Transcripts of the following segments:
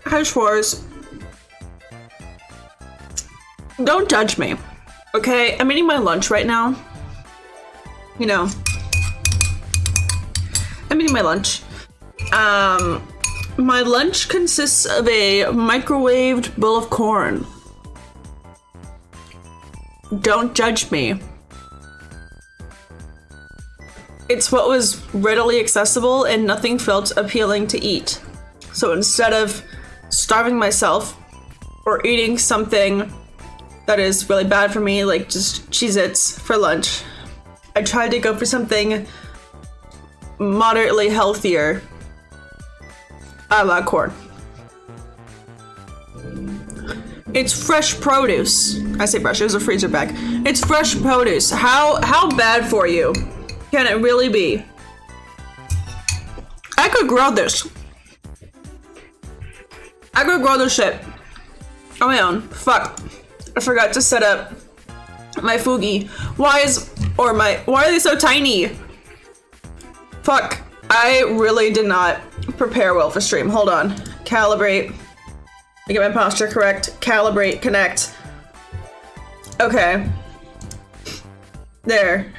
Hi, Schwarz. Don't judge me, okay? I'm eating my lunch right now. You know, I'm eating my lunch. My lunch consists of a microwaved bowl of corn. Don't judge me. It's what was readily accessible and nothing felt appealing to eat. So instead of starving myself or eating something that is really bad for me, like just Cheez-Its for lunch, I tried to go for something moderately healthier. I like corn. It's fresh produce. I say fresh, it was a freezer bag. It's fresh produce. How bad for you can it really be? I could grow this. I could grow this shit on my own. Fuck. I forgot to set up my Fugi. Why are they so tiny? Fuck. I really did not prepare well for stream. Hold on. Calibrate. I get my posture correct. Calibrate. Connect. Okay. There.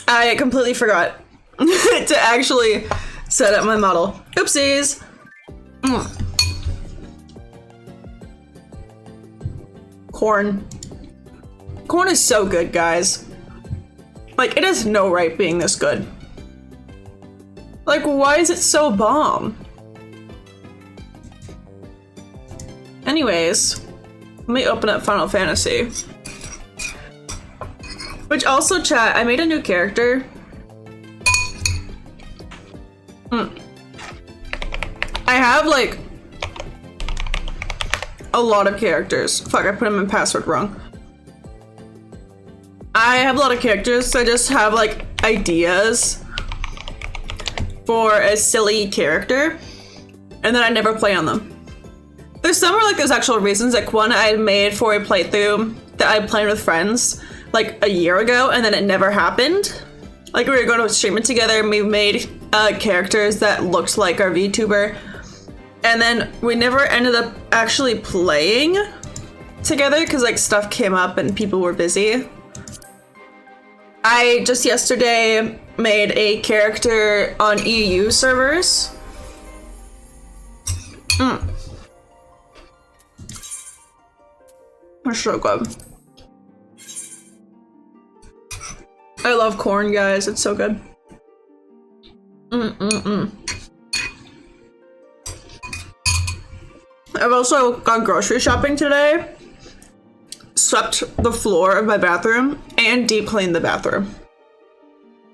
I completely forgot to actually set up my model. Oopsies. Corn. Corn is so good, guys. Like, it has no right being this good. Like, why is it so bomb? Anyways, let me open up Final Fantasy. Which also, chat, I made a new character. I have, like, a lot of characters. Fuck, I put them in password wrong. I have a lot of characters, so I just have, like, ideas for a silly character, and then I never play on them. There's some where, like, there's actual reasons. Like, one I made for a playthrough that I played with friends, like, a year ago, and then it never happened. Like, we were going to stream it together, and we made characters that looked like our VTuber, and then we never ended up actually playing together because, like, stuff came up and people were busy. I just yesterday made a character on EU servers. They're so good. I love corn, guys. It's so good. I've also gone grocery shopping today, swept the floor of my bathroom, and deep cleaned the bathroom.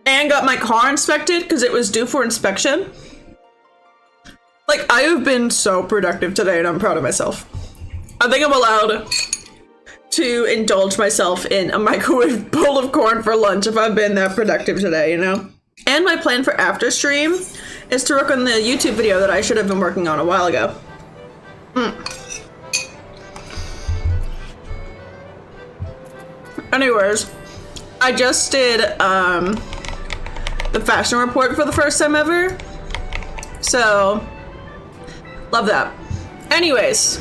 And got my car inspected because it was due for inspection. Like, I have been so productive today and I'm proud of myself. I think I'm allowed to indulge myself in a microwave bowl of corn for lunch if I've been that productive today, you know? And my plan for after stream is to work on the YouTube video that I should have been working on a while ago. Anyways, I just did the fashion report for the first time ever. So, love that. Anyways,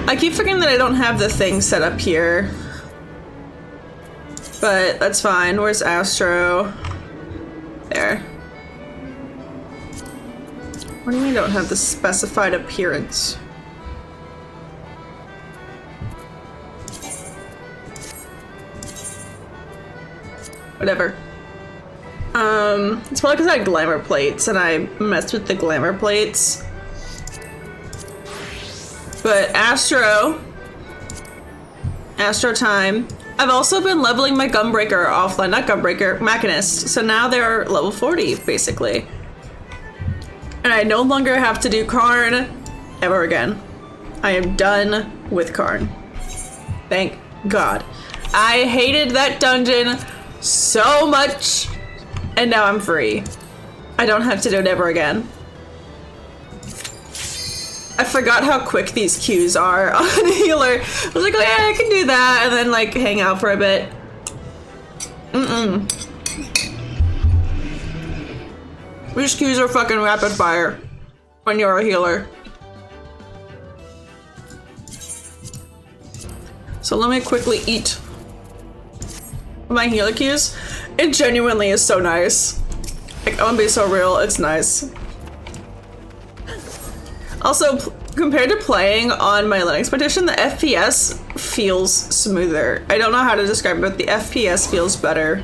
I keep forgetting that I don't have the thing set up here. But that's fine. Where's Astro? There. What do you mean don't have the specified appearance? Whatever. It's probably because I had glamour plates and I messed with the glamour plates. But Astro time. I've also been leveling my Gunbreaker offline, not Gunbreaker, Machinist. So now they're level 40, basically. And I no longer have to do Karn ever again. I am done with Karn. Thank God. I hated that dungeon so much, and now I'm free. I don't have to do it ever again. I forgot how quick these queues are on healer. I was like, oh yeah, I can do that, and then like hang out for a bit. These queues are fucking rapid fire. when you're a healer. So let me quickly eat my healer cues. It genuinely is so nice. Like, I'm gonna be so real, it's nice. Also, compared to playing on my Linux partition, the FPS feels smoother. I don't know how to describe it, but the FPS feels better.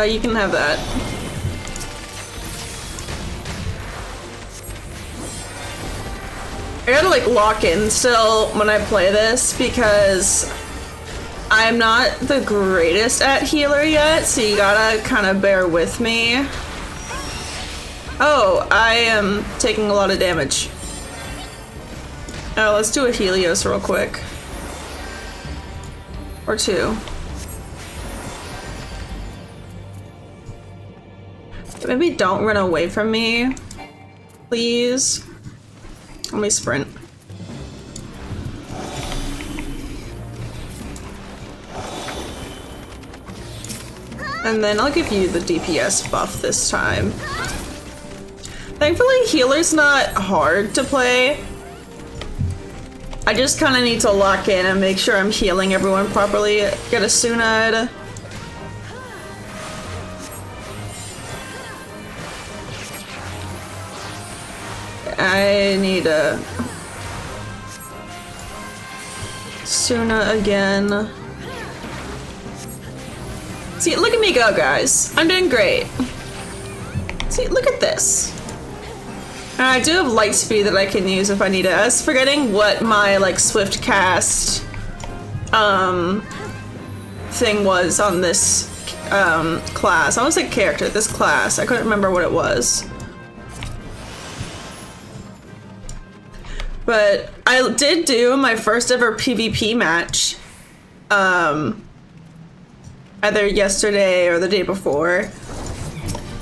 You can have that. I gotta like lock in still when I play this because I'm not the greatest at healer yet, so you gotta kind of bear with me. Oh, I am taking a lot of damage. Oh, let's do a Helios real quick. Or two. Maybe don't run away from me, please. Let me sprint. And then I'll give you the DPS buff this time. Thankfully, healer's not hard to play. I just kind of need to lock in and make sure I'm healing everyone properly. Get a Sunad. I need a Suna again. See, look at me go, guys. I'm doing great. See, look at this. And I do have light speed that I can use if I need it. I was forgetting what my like swift cast thing was on this class. I want to say character, this class. I couldn't remember what it was. But I did do my first ever PvP match, either yesterday or the day before.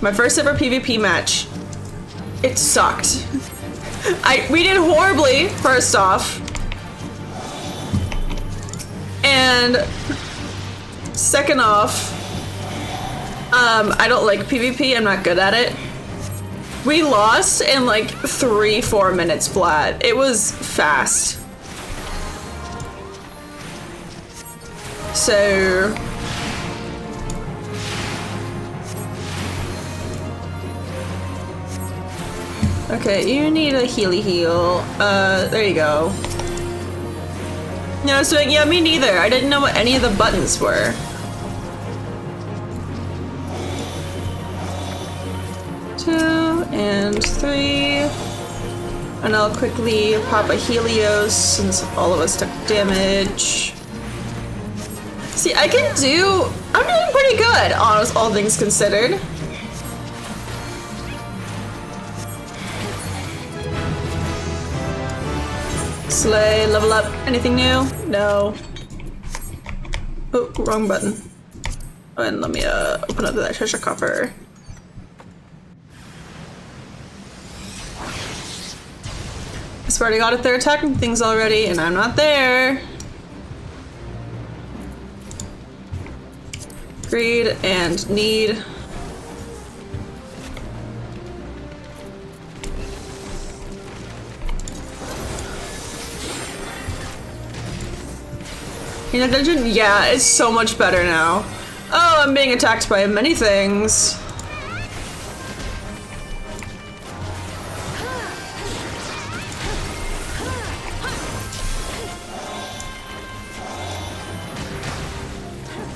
My first ever PvP match. It sucked. We did horribly, first off. And second off, I don't like PvP, I'm not good at it. We lost in like 3-4 minutes flat. It was fast. So okay, you need a heal. There you go. No, so yeah, me neither. I didn't know what any of the buttons were. And 3, and I'll quickly pop a Helios since all of us took damage. See, I'm doing pretty good, all things considered. Slay, level up, anything new? No. Oh, wrong button. And let me open up that treasure coffer. I swear to God, if they're attacking things already and I'm not there. Greed and need. In a dungeon? Yeah, it's so much better now. Oh, I'm being attacked by many things.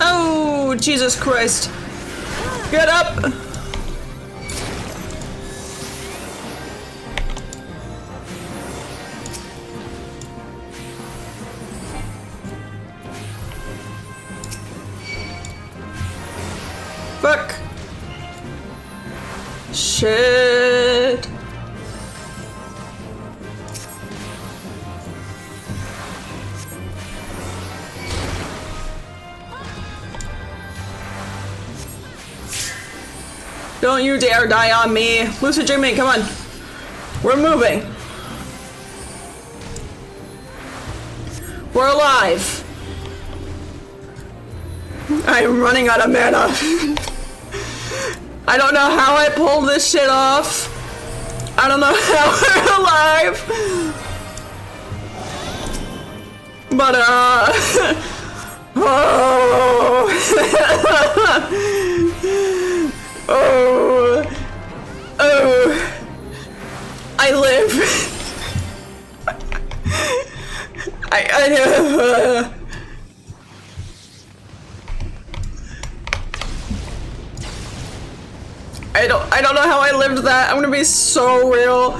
Oh, Jesus Christ. Get up! Fuck. Shit. Don't you dare die on me. Lucid dreaming, come on. We're moving. We're alive. I'm running out of mana. I don't know how I pulled this shit off. I don't know how we're alive. But oh. Oh. Oh. I live. I don't know how I lived that. I'm gonna be so real.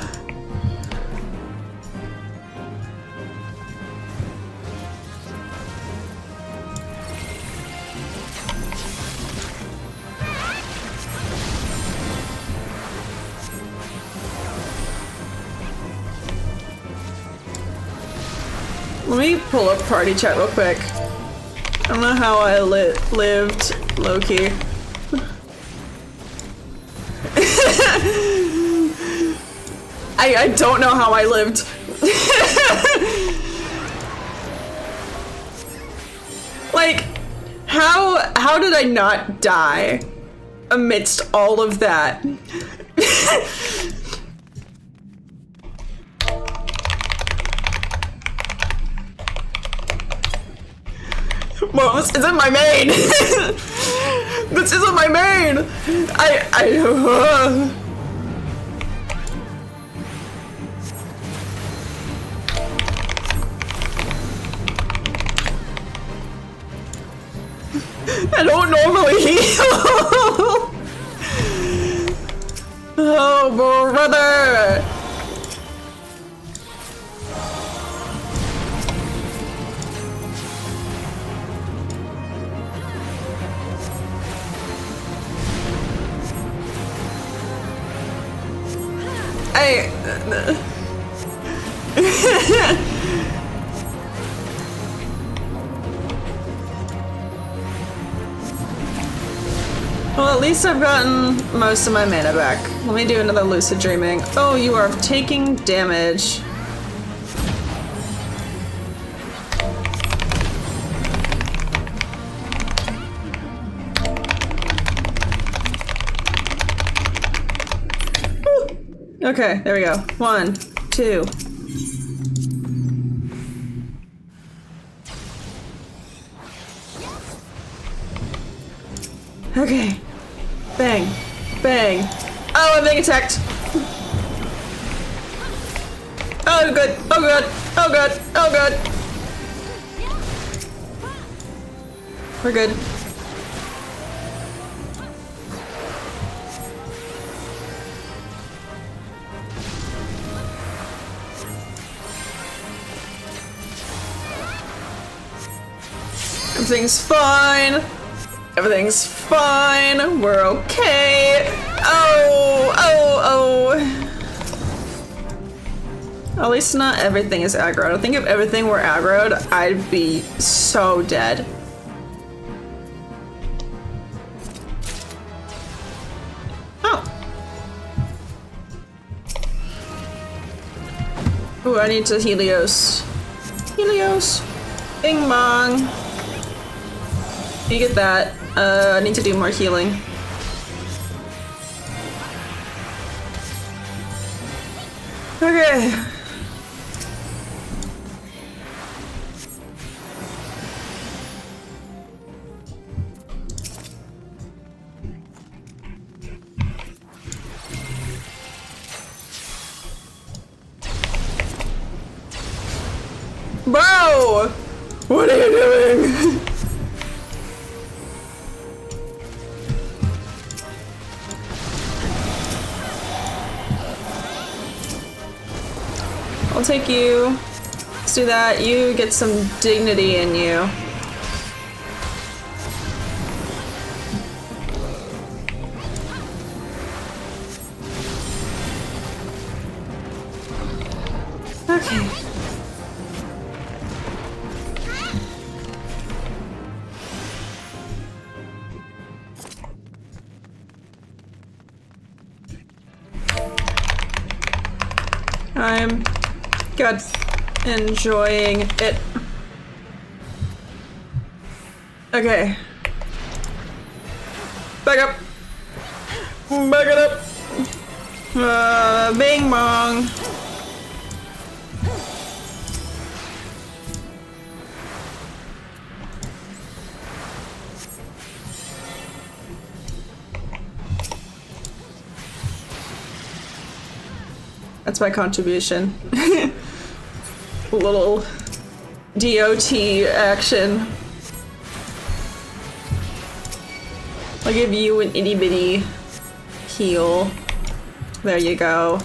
Let me pull up party chat real quick. I don't know how I lived low-key. I don't know how I lived. Like, how did I not die amidst all of that? Well, this isn't my main. This isn't my main. I don't normally heal. Oh, brother. Well, at least I've gotten most of my mana back. Let me do another lucid dreaming. Oh, you are taking damage. Woo. Okay, there we go. 1, 2. Okay. Bang. Bang. Oh, I'm being attacked. Oh, good. Oh, good. Oh, good. Oh, good. We're good. Everything's fine. Everything's fine. We're okay. Oh, oh, oh. At least not everything is aggroed. I think if everything were aggroed, I'd be so dead. Oh. Ooh, I need to Helios. Helios. Bing bong. You get that. I need to do more healing. Okay. Bro! What are you doing? I'll take you. Let's do that. You get some dignity in you. Okay. I'm good. Enjoying it. Okay. Back up. Back it up. Bing bong. That's my contribution. Little DOT action. I'll give you an itty bitty heal. There you go.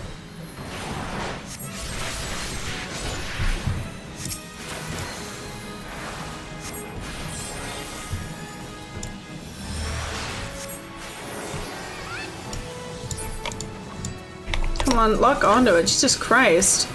Come on, lock onto it. Jesus Christ.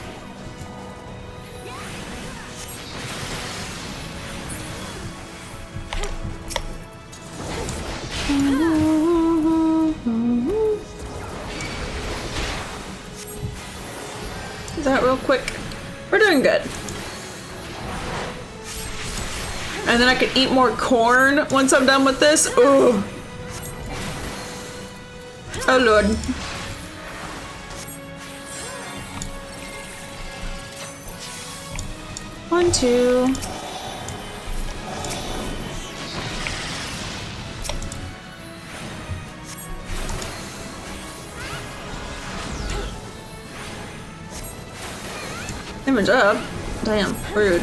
Is that real quick? We're doing good. And then I can eat more corn once I'm done with this. Ooh. Oh Lord. One, two. Image up. Damn, rude.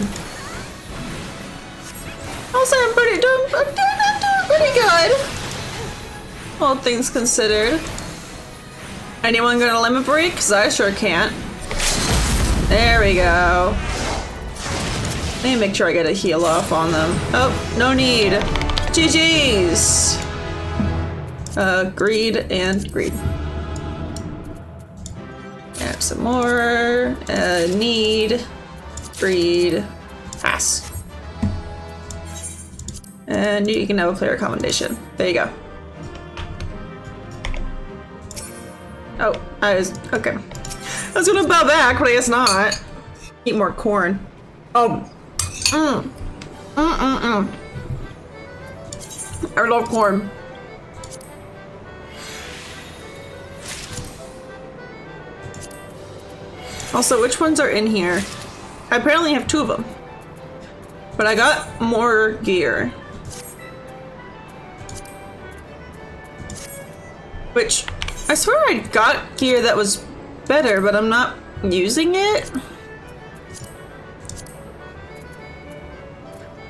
I'll say I'm doing pretty good. All things considered. Anyone gonna limit break? Cause I sure can't. There we go. Let me make sure I get a heal off on them. Oh, no need. GG's. Greed and greed. Add some more. Need. Greed. Pass. And you can have a player commendation. There you go. Oh, okay. I was gonna bow back, but I guess not. Eat more corn. Oh. I love corn. Also, which ones are in here? I apparently have 2 of them. But I got more gear. Which, I swear I got gear that was better, but I'm not using it.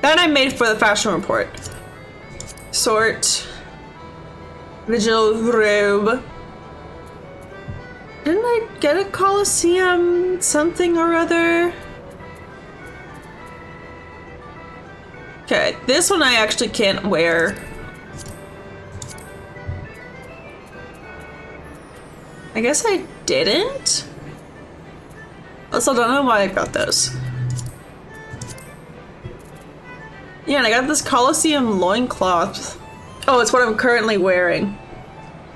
That I made for the fashion report. Sort. Vigil robe. Didn't I get a Colosseum something or other? Okay, this one I actually can't wear. I guess I didn't? Also, don't know why I got those. Yeah, and I got this Colosseum loincloth. Oh, it's what I'm currently wearing.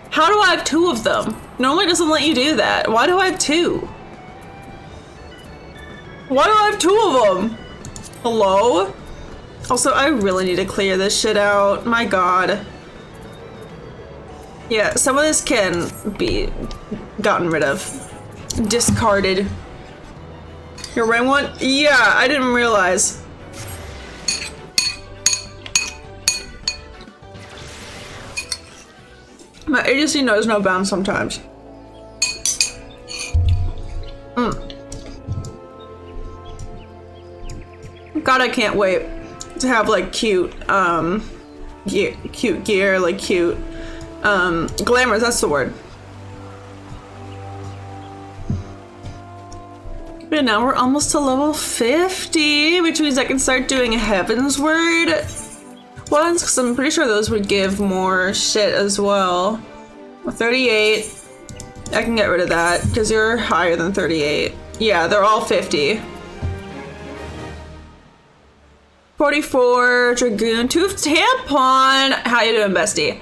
How do I have 2 of them? Normally it doesn't let you do that. Why do I have 2? Why do I have 2 of them? Hello? Also, I really need to clear this shit out. My god. Yeah, some of this can be gotten rid of. Discarded. You're wearing one? Yeah, I didn't realize. My agency knows no bounds sometimes. God, I can't wait to have like cute gear, like cute glamours, that's the word. But now we're almost to level 50, which means I can start doing Heaven's Word ones, because I'm pretty sure those would give more shit as well. 38. I can get rid of that, because you're higher than 38. Yeah, they're all 50. 44, Dragoon, Tooth Tampon. How you doing, bestie?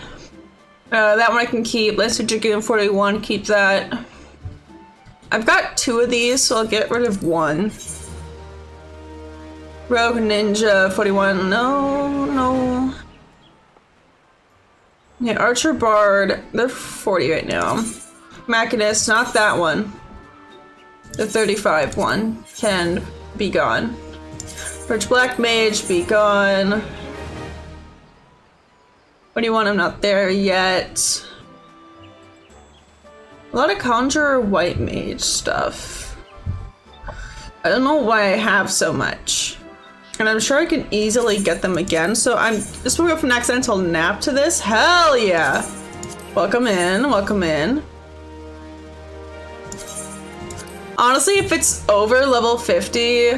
That one I can keep. Let's do Dragoon 41, keep that. I've got 2 of these, so I'll get rid of 1. Rogue Ninja 41, no. Yeah, Archer Bard, they're 40 right now. Machinist, not that one. The 35 one can be gone. Bridge Black Mage, be gone. What do you want? I'm not there yet. A lot of Conjurer White Mage stuff. I don't know why I have so much. And I'm sure I can easily get them again, so I'm just gonna go from an accidental nap to this. Hell yeah! Welcome in, welcome in. Honestly, if it's over level 50,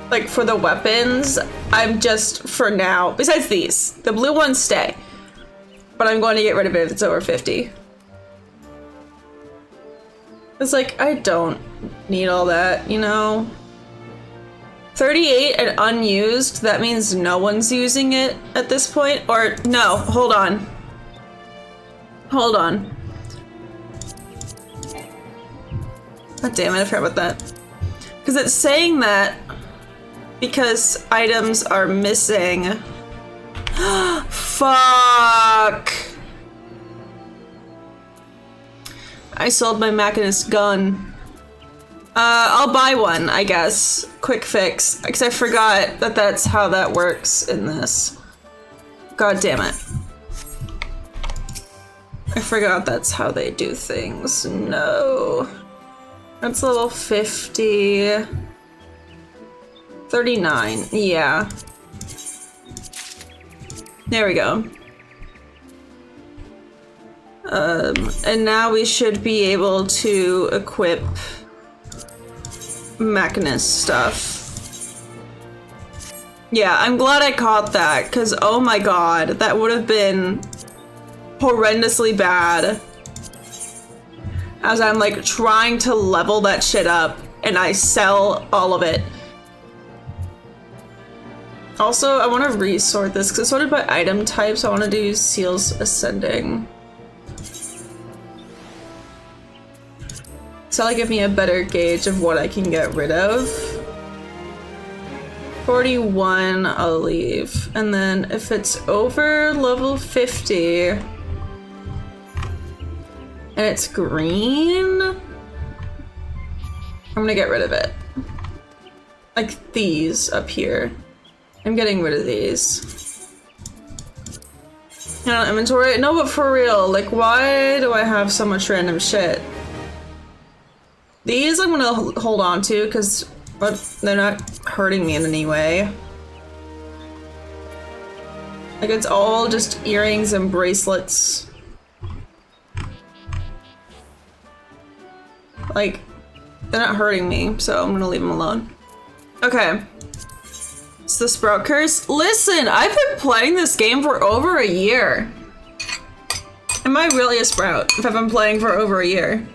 like for the weapons, I'm just, for now, besides these, the blue ones stay. But I'm going to get rid of it if it's over 50. It's like, I don't need all that, you know? 38 and unused, that means no one's using it at this point? Or, no, hold on. Hold on. God damn it, I forgot about that. Because it's saying that because items are missing. Fuck! I sold my Machinist gun. I'll buy one, I guess. Quick fix. Because I forgot that that's how that works in this. God damn it. I forgot that's how they do things. No. That's level 50. 39. Yeah. There we go. And now we should be able to equip Machinist stuff. Yeah, I'm glad I caught that, because oh my god, that would have been horrendously bad. As I'm like trying to level that shit up and I sell all of it. Also, I want to resort this because it's sorted by item type, so I want to do Seals Ascending. So that'll give me a better gauge of what I can get rid of. 41, I'll leave. And then if it's over level 50 and it's green, I'm gonna get rid of it. Like these up here. I'm getting rid of these. You know, inventory? No, but for real, like why do I have so much random shit? These I'm gonna hold on to because they're not hurting me in any way. Like it's all just earrings and bracelets. Like, they're not hurting me, so I'm gonna leave them alone. Okay. It's the Sprout Curse. Listen, I've been playing this game for over a year. Am I really a Sprout if I've been playing for over a year?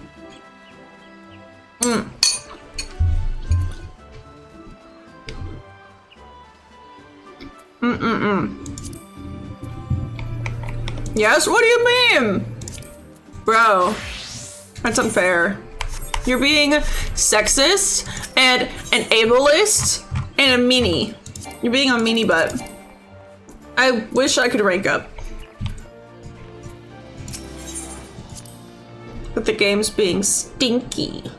Yes, what do you mean? Bro, that's unfair. You're being sexist and an ableist and a meanie. You're being a meanie butt. I wish I could rank up. But the game's being stinky.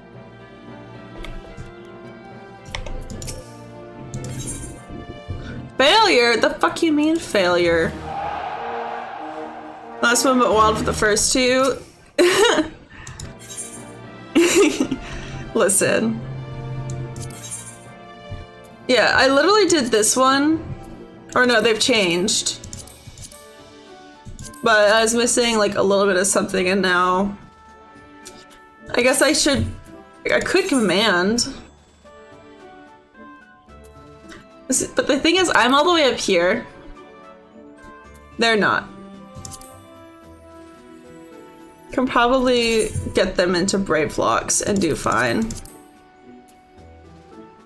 Failure? The fuck you mean failure? Last one but wild for the first two. Listen. Yeah, I literally did this one. Or no, they've changed. But I was missing like a little bit of something and now I guess I could command. But the thing is, I'm all the way up here. They're not. Can probably get them into Brave Locks and do fine.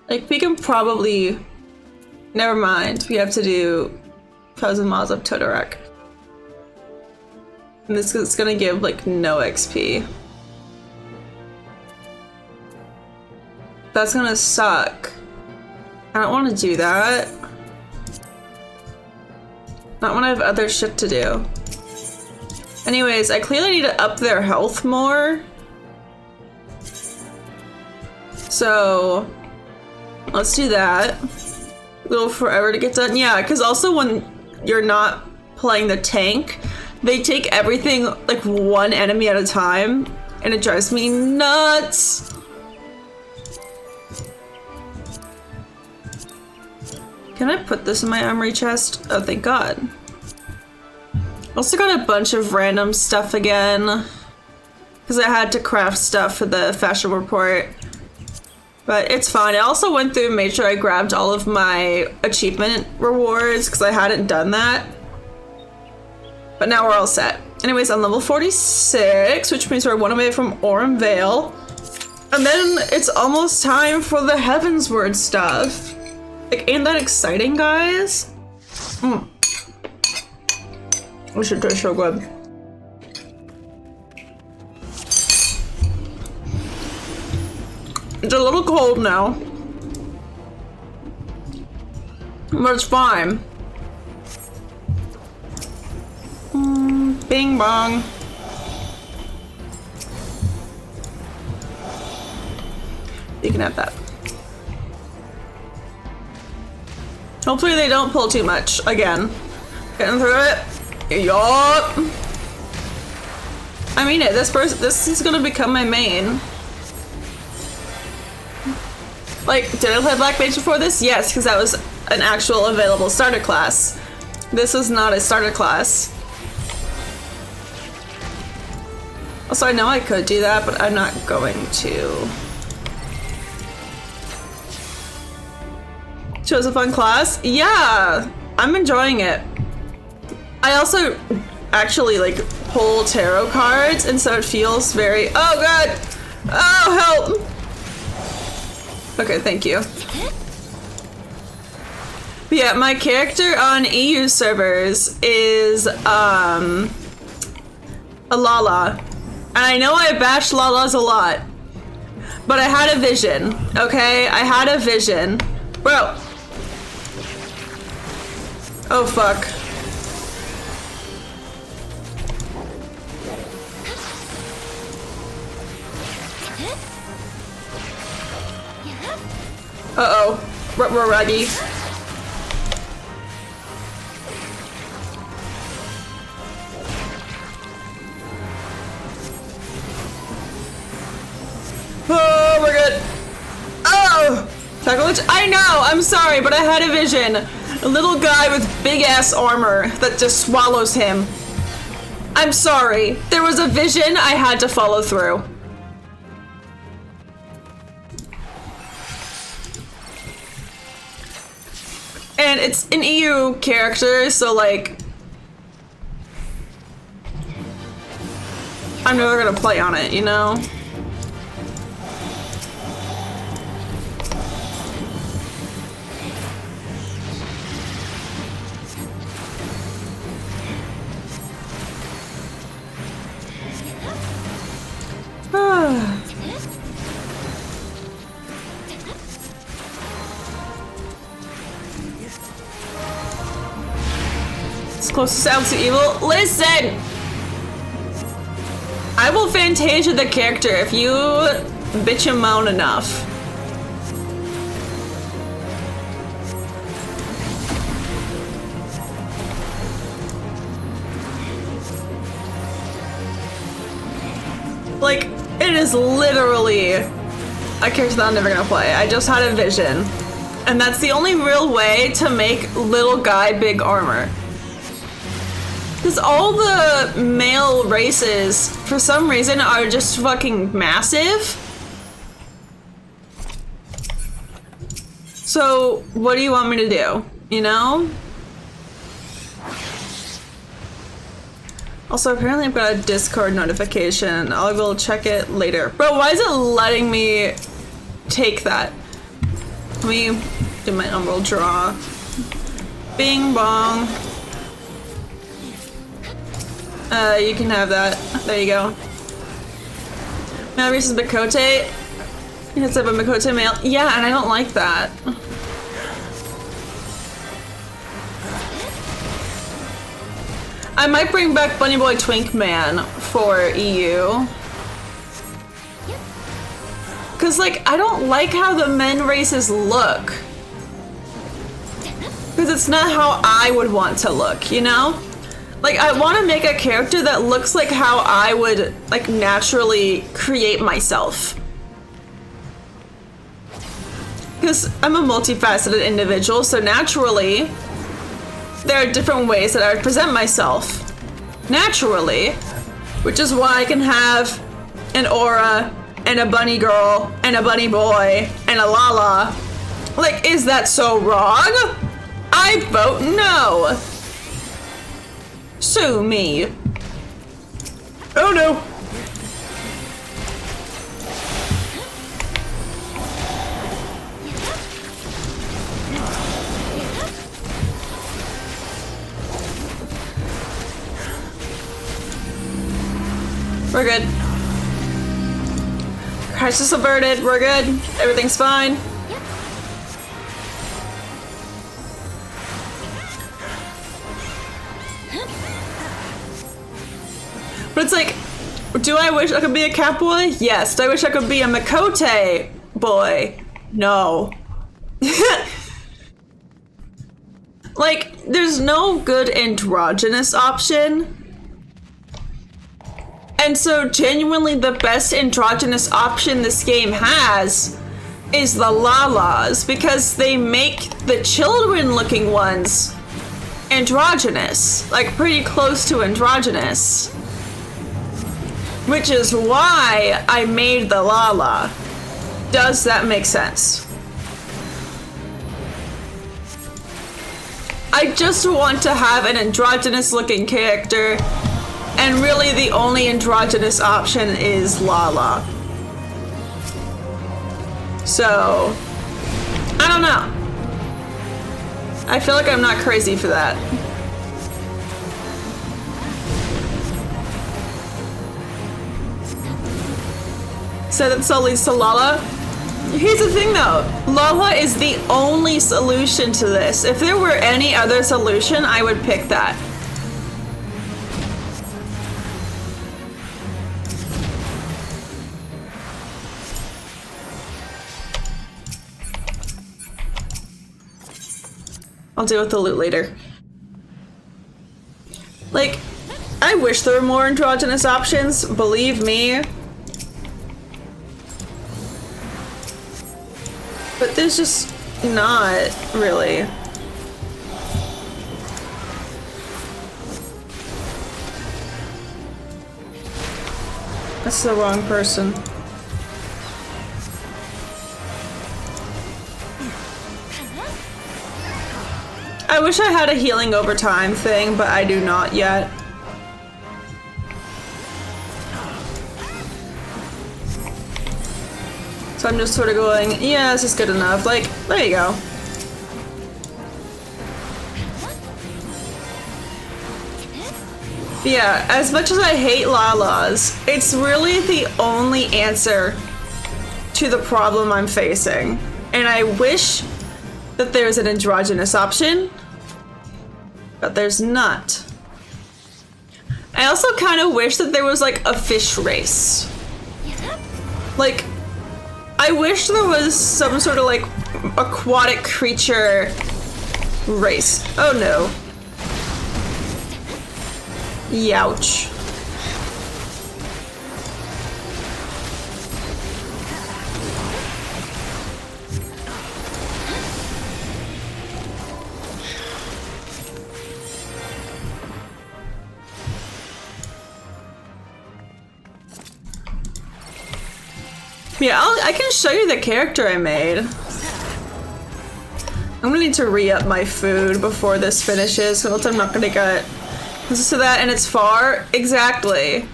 Like, we can probably... Never mind, we have to do Cousin Maz of Todorek. And this is gonna give, like, no XP. That's gonna suck. I don't want to do that. Not when I have other shit to do. Anyways, I clearly need to up their health more. So let's do that. It'll forever to get done. Yeah, because also when you're not playing the tank, they take everything like one enemy at a time, and it drives me nuts. Can I put this in my armory chest? Oh, thank God. Also got a bunch of random stuff again, because I had to craft stuff for the fashion report. But it's fine. I also went through and made sure I grabbed all of my achievement rewards, because I hadn't done that. But now we're all set. Anyways, I'm level 46, which means we're one away from Orem Vale. And then it's almost time for the Heavensward stuff. Like, ain't that exciting, guys? This should taste so good. It's a little cold now, but it's fine. Bing bong. You can have that. Hopefully they don't pull too much again. Getting through it. Yup. I mean it. This is gonna become my main. Like, did I play Black Mage before this? Yes, because that was an actual available starter class. This is not a starter class. Also, I know I could do that, but I'm not going to. Chose a fun class? Yeah, I'm enjoying it. I also actually like pull tarot cards, and so it feels very, oh God, oh help. Okay, thank you. But yeah, my character on EU servers is a Lala. And I know I bash Lalas a lot, but I had a vision, okay? I had a vision. Bro. Oh fuck. Uh-oh. We're ruggy. Oh, we're good. Oh! Sacrilege? I know! I'm sorry, but I had a vision. A little guy with big-ass armor that just swallows him. I'm sorry. There was a vision I had to follow through. And it's an EU character, so like... I'm never gonna play on it, you know? It's closest out to evil. Listen! I will Fantasia the character if you bitch and moan enough. Like, it is literally a character that I'm never gonna play. I just had a vision. And that's the only real way to make little guy big armor. Because all the male races, for some reason, are just fucking massive. So, what do you want me to do? You know? Also, apparently I've got a Discord notification. I will check it later. Bro, why is it letting me take that? Let me do my emerald draw. Bing bong. You can have that. There you go. Male versus Makote. It's up a Makote male. Yeah, and I don't like that. I might bring back Bunny Boy Twink Man for EU. Cause like, I don't like how the men races look. Cause it's not how I would want to look, you know? Like, I want to make a character that looks like how I would, like, naturally create myself. Because I'm a multifaceted individual, so naturally, there are different ways that I would present myself. Naturally. Which is why I can have an aura, and a bunny girl, and a bunny boy, and a Lala. Like, is that so wrong? I vote no. Sue me. Oh no. We're good. Crisis averted. We're good. Everything's fine. But it's like, do I wish I could be a cat boy? Yes. Do I wish I could be a Makote boy? No. Like, there's no good androgynous option. And so genuinely the best androgynous option this game has is the Lalas, because they make the children looking ones androgynous, like pretty close to androgynous. Which is why I made the Lala. Does that make sense? I just want to have an androgynous looking character, and really the only androgynous option is Lala. So, I don't know. I feel like I'm not crazy for that. So that so leads to Lala. Here's the thing though, Lala is the only solution to this. If there were any other solution, I would pick that. I'll deal with the loot later. Like, I wish there were more androgynous options, believe me. But there's just not, really. That's the wrong person. I wish I had a healing over time thing, but I do not yet. So I'm just sort of going, yeah, this is good enough. Like, there you go. But yeah, as much as I hate Lalas, it's really the only answer to the problem I'm facing. And I wish that there's an androgynous option, but there's not. I also kind of wish that there was like a fish race. Like, I wish there was some sort of like aquatic creature race. Oh no. Youch. Yeah, I can show you the character I made. I'm gonna need to re-up my food before this finishes, else I'm not gonna get this to that, and it's far. Exactly.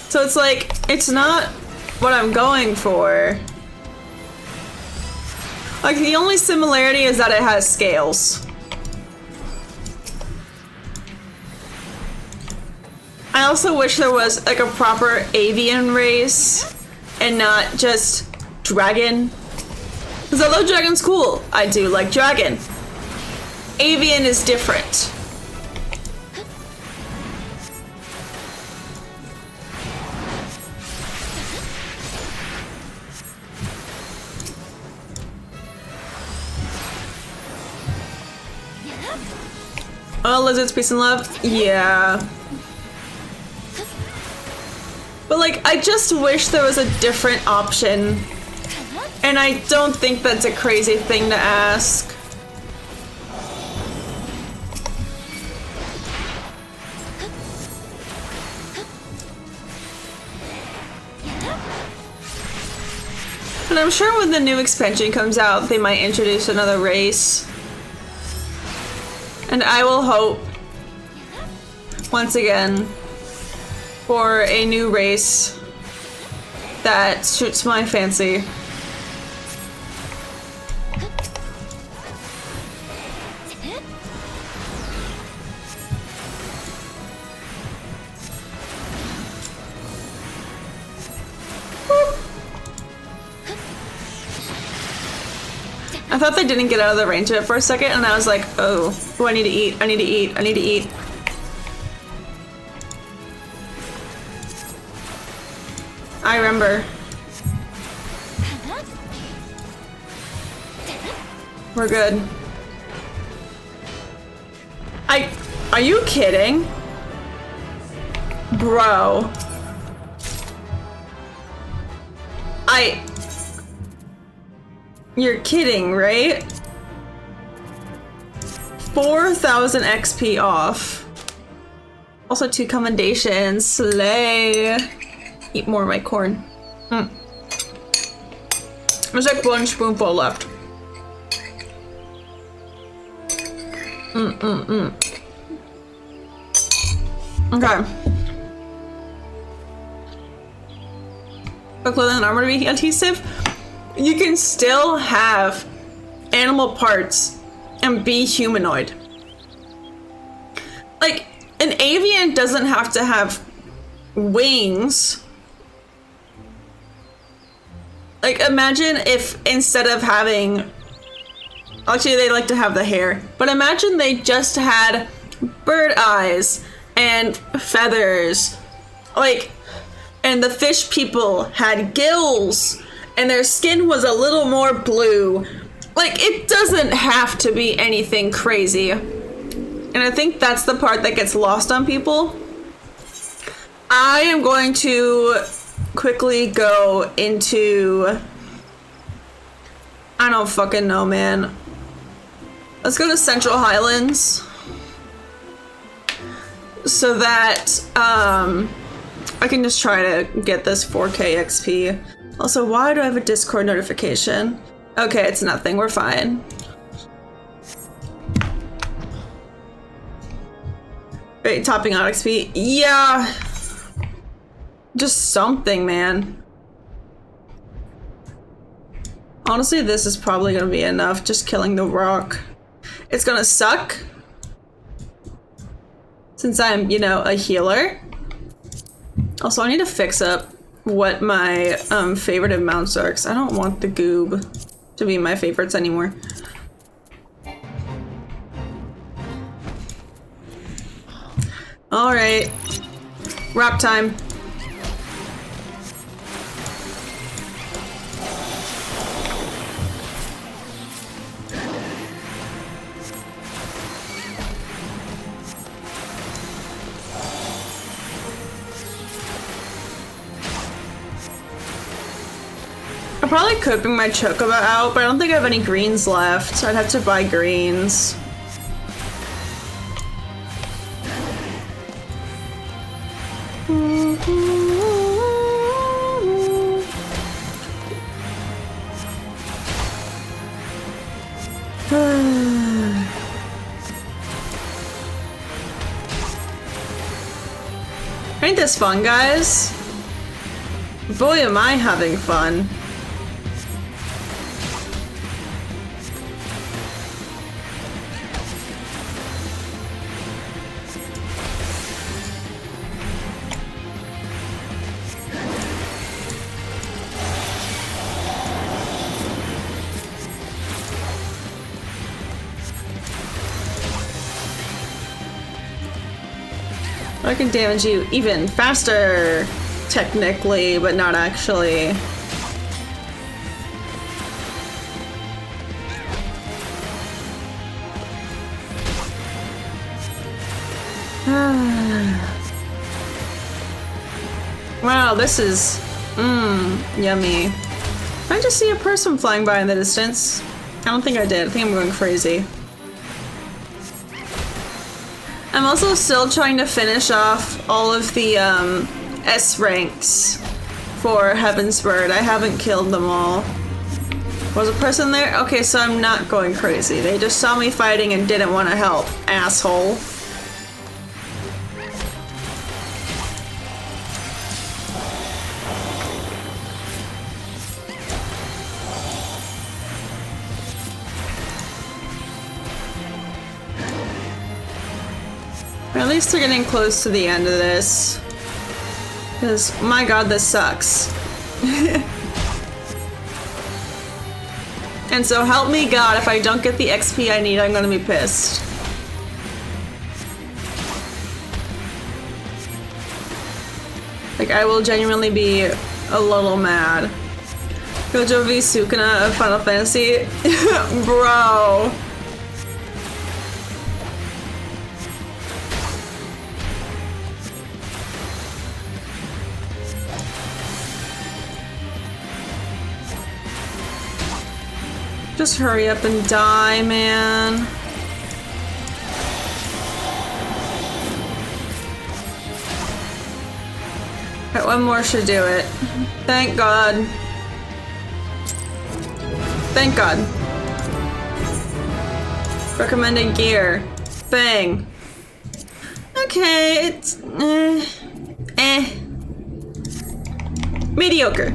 So it's like, it's not what I'm going for. Like, the only similarity is that it has scales. I also wish there was like a proper avian race and not just dragon. Because although dragon's cool, I do like dragon. Avian is different. Oh, lizards, peace and love. Yeah. But like, I just wish there was a different option. And I don't think that's a crazy thing to ask. And I'm sure when the new expansion comes out, they might introduce another race. And I will hope, once again, for a new race that suits my fancy. I thought they didn't get out of the range of it for a second, and I was like, oh, I need to eat, I need to eat, I need to eat. I remember. We're good. Are you kidding? Bro. You're kidding, right? 4,000 XP off. Also 2 commendations. Slay. Eat more of my corn. There's like 1 spoonful left. Okay. For clothing and armor to be adhesive, you can still have animal parts and be humanoid. Like, an avian doesn't have to have wings. Like, imagine if instead of having... Actually, they like to have the hair. But imagine they just had bird eyes and feathers. Like, and the fish people had gills. And their skin was a little more blue. Like, it doesn't have to be anything crazy. And I think that's the part that gets lost on people. I am going to quickly go into... I don't fucking know, man. Let's go to Central Highlands. So that, I can just try to get this 4K XP. Also, why do I have a Discord notification? Okay, it's nothing. We're fine. Wait, topping out XP? Yeah. Just something, man. Honestly, this is probably gonna be enough. Just killing the rock. It's gonna suck. Since I'm, you know, a healer. Also, I need to fix up what my favorite mounts are, because I don't want the goob to be my favorites anymore. Alright. Wrap time. I probably could bring my chocobo out, but I don't think I have any greens left, so I'd have to buy greens. Ain't this fun, guys? Boy, am I having fun. I can damage you even faster, technically, but not actually. Wow, this is yummy. Did I just see a person flying by in the distance? I don't think I did. I think I'm going crazy. I'm also still trying to finish off all of the S ranks for Heaven's Word. I haven't killed them all. Was a person there? Okay, so I'm not going crazy. They just saw me fighting and didn't want to help, asshole. At least they're getting close to the end of this. Because, my god, this sucks. And so help me God, if I don't get the XP I need, I'm gonna be pissed. Like, I will genuinely be a little mad. Gojo v Sukuna of Final Fantasy? Bro. Just hurry up and die, man. Alright, one more should do it. Thank God. Thank God. Recommended gear. Bang. Okay, it's... mediocre.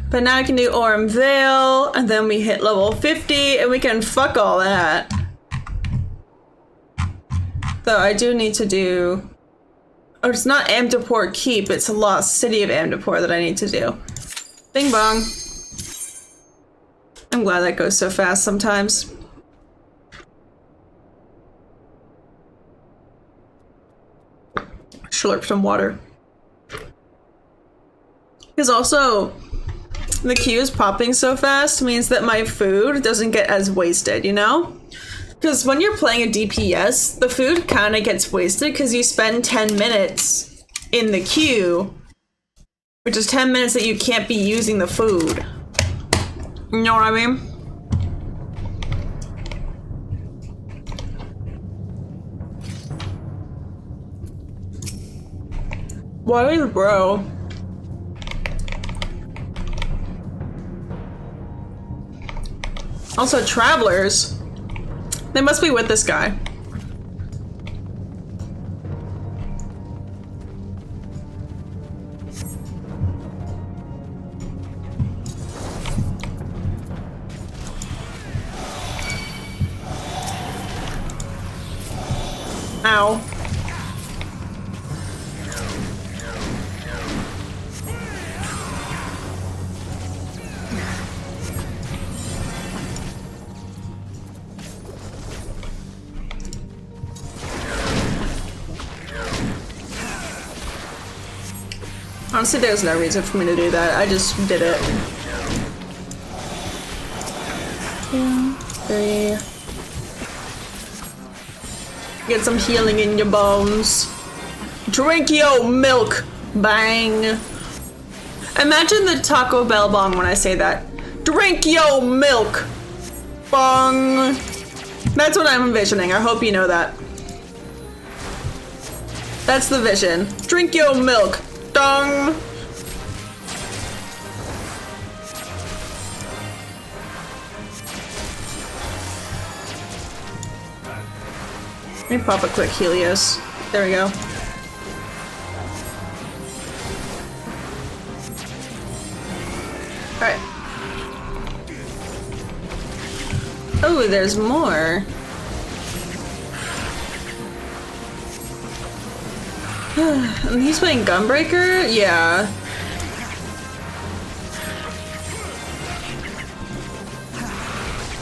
But now I can do Aurum Vale, and then we hit level 50, and we can fuck all that. Though I do need to do... Oh, it's not Amdapor Keep, it's the Lost City of Amdapor that I need to do. Bing bong. I'm glad that goes so fast sometimes. Slurp some water. Because also... the queues popping so fast means that my food doesn't get as wasted, you know? Because when you're playing a DPS, the food kind of gets wasted because you spend 10 minutes in the queue, which is 10 minutes that you can't be using the food. You know what I mean? What is bro? Also, travelers. They must be with this guy. Ow. Honestly, there's no reason for me to do that. I just did it. 2, 3. Get some healing in your bones. Drink your milk. Bang. Imagine the Taco Bell bong when I say that. Drink your milk. Bong. That's what I'm envisioning. I hope you know that. That's the vision. Drink your milk. Dong. Let me pop a quick Helios. There we go. Alright. Oh, there's more. And he's playing Gunbreaker? Yeah.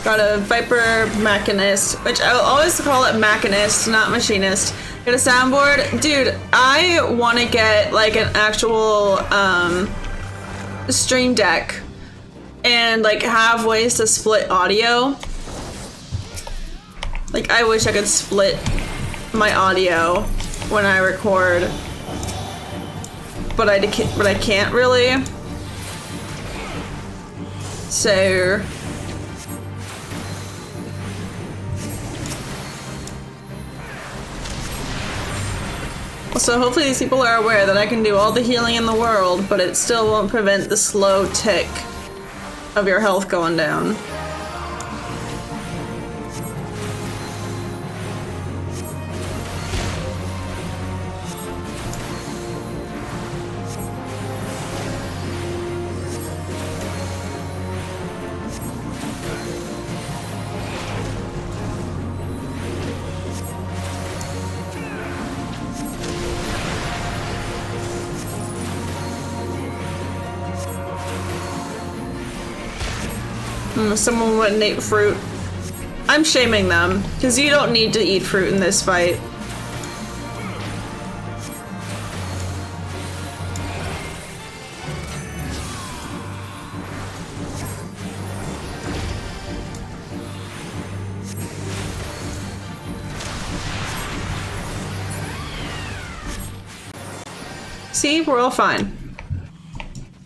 Got a Viper Machinist, which I'll always call it Machinist, not Machinist. Got a soundboard. Dude, I want to get like an actual stream deck and like have ways to split audio. Like, I wish I could split my audio when I record, but I can't really. So hopefully these people are aware that I can do all the healing in the world, but it still won't prevent the slow tick of your health going down. Someone wouldn't eat fruit. I'm shaming them, because you don't need to eat fruit in this fight. See, we're all fine.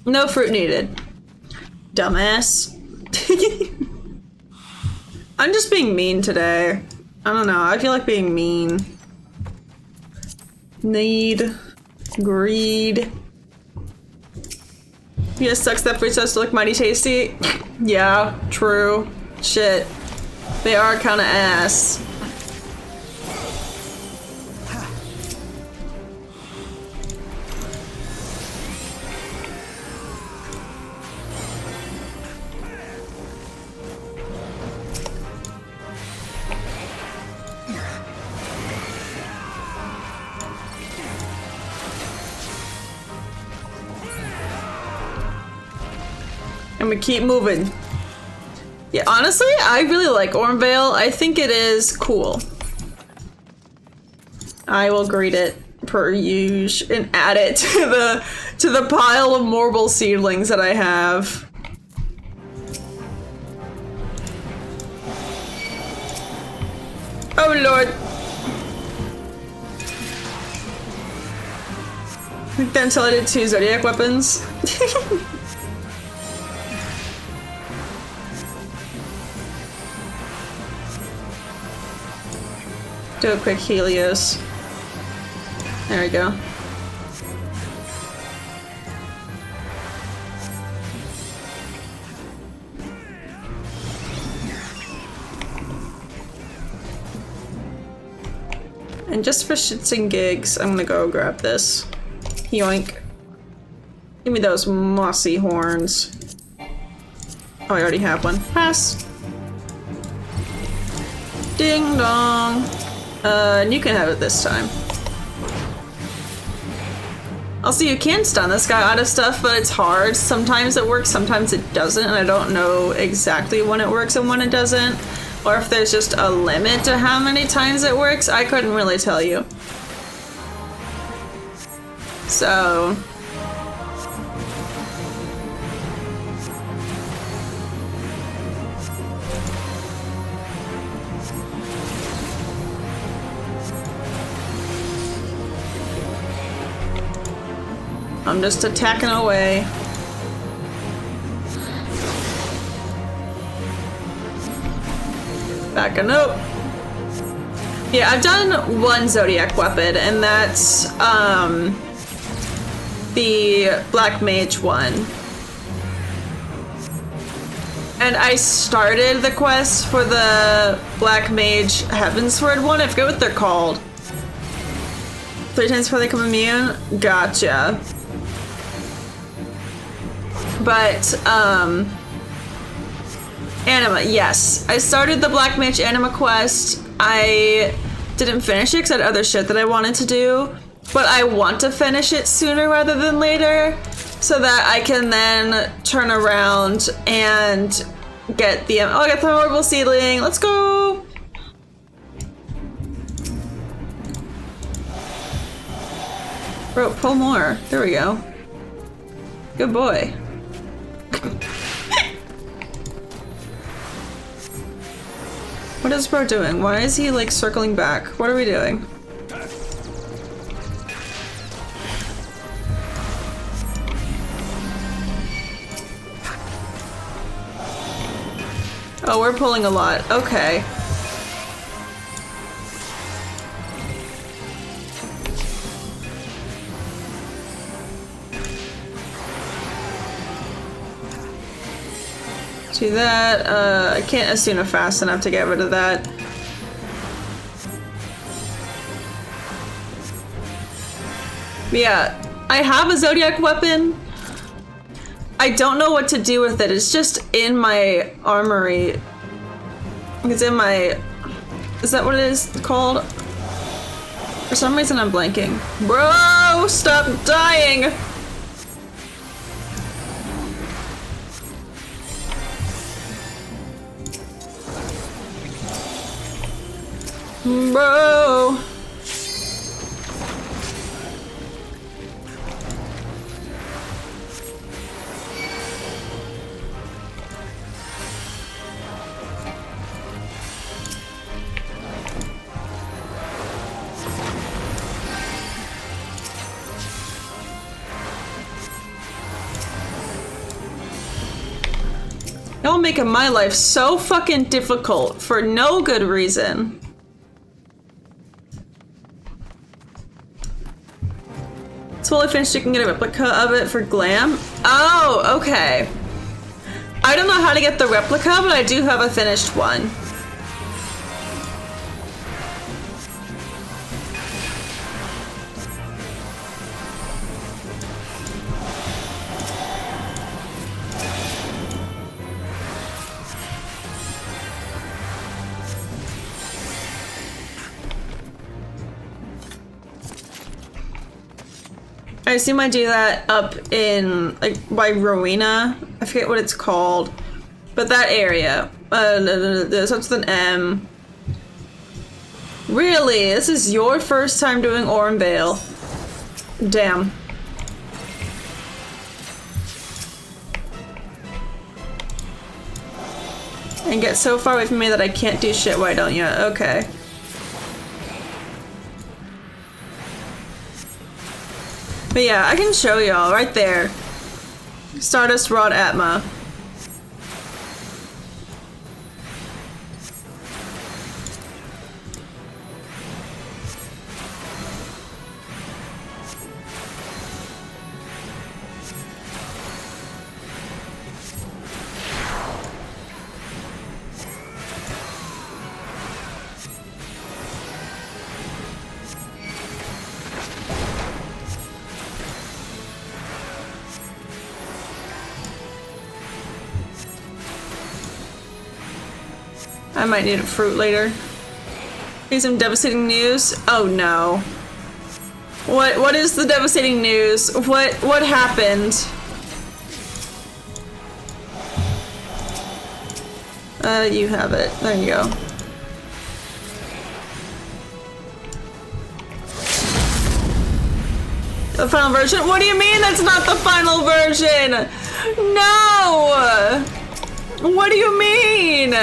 No fruit needed. Dumbass. I'm just being mean today. I don't know, I feel like being mean. Need. Greed. Yeah, sucks that fruit supposed to look mighty tasty. Yeah, true. Shit. They are kinda ass. And we keep moving. Yeah, honestly, I really like Ormvale. I think it is cool. I will greet it per usual and add it to the pile of Morble seedlings that I have. Oh lord. Until I did 2 Zodiac weapons. Do a quick Helios. There we go. And just for shits and gigs, I'm gonna go grab this. Yoink. Give me those mossy horns. Oh, I already have one. Pass. Ding dong. And you can have it this time. Also, you can stun this guy out of stuff, but it's hard. Sometimes it works, sometimes it doesn't, and I don't know exactly when it works and when it doesn't. Or if there's just a limit to how many times it works, I couldn't really tell you. So... I'm just attacking away. Backing up. Yeah, I've done 1 Zodiac weapon, and that's the Black Mage one. And I started the quest for the Black Mage Heavensward one. I forget what they're called. 3 times before they become immune? Gotcha. But, Anima, yes. I started the Black Mage Anima quest. I didn't finish it because I had other shit that I wanted to do. But I want to finish it sooner rather than later, so that I can then turn around and get the... Oh, I got the Horrible Seedling. Let's go! Bro, pull more. There we go. Good boy. What is bro doing? Why is he like circling back? What are we doing? Oh, we're pulling a lot. Okay. Do that. I can't Asuna fast enough to get rid of that. But yeah, I have a Zodiac weapon. I don't know what to do with it. It's just in my armory. It's in my... Is that what it is called? For some reason I'm blanking. Bro, stop dying! Bro! Y'all making my life so fucking difficult for no good reason. It's fully finished, you can get a replica of it for glam. Oh, okay. I don't know how to get the replica, but I do have a finished one. I assume I do that up in, like, by Rowena. I forget what it's called. But that area. Starts with an M. Really? This is your first time doing Orenvale? Damn. And get so far away from me that I can't do shit, why don't you? Okay. But yeah, I can show y'all right there. Stardust Rod Atma. I might need a fruit later. Need some devastating news? Oh no. What is the devastating news? What happened? You have it. There you go. The final version? What do you mean that's not the final version? No! What do you mean?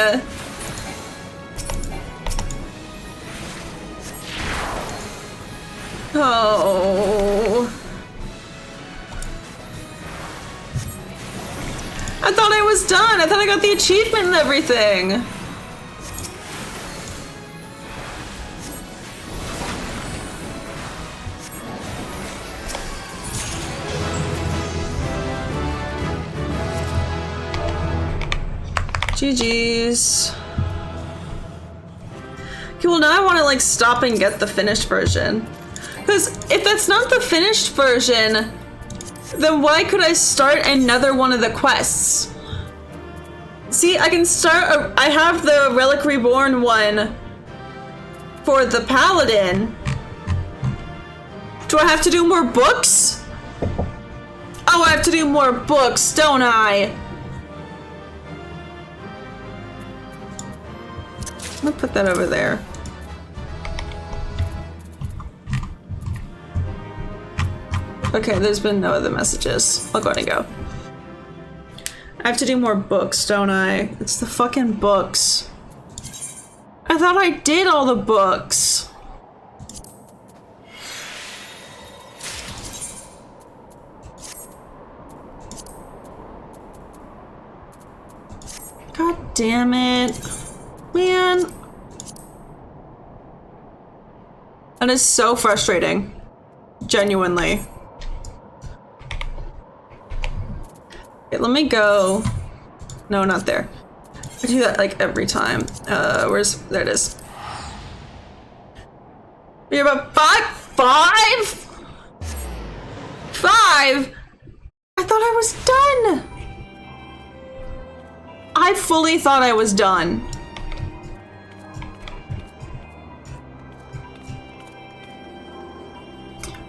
Oh. I thought I was done. I thought I got the achievement and everything. GG's. Okay, well now I want to like stop and get the finished version. Because if that's not the finished version, then why could I start another one of the quests? See, I can start, I have the Relic Reborn one for the Paladin. Do I have to do more books? Oh, I have to do more books, don't I? I'm gonna put that over there. Okay, there's been no other messages. I'll go ahead and go. I have to do more books, don't I? It's the fucking books. I thought I did all the books. God damn it. Man. That is so frustrating. Genuinely. Okay, let me go. No, not there. I do that like every time. There it is. You're about five? Five? I thought I was done. I fully thought I was done.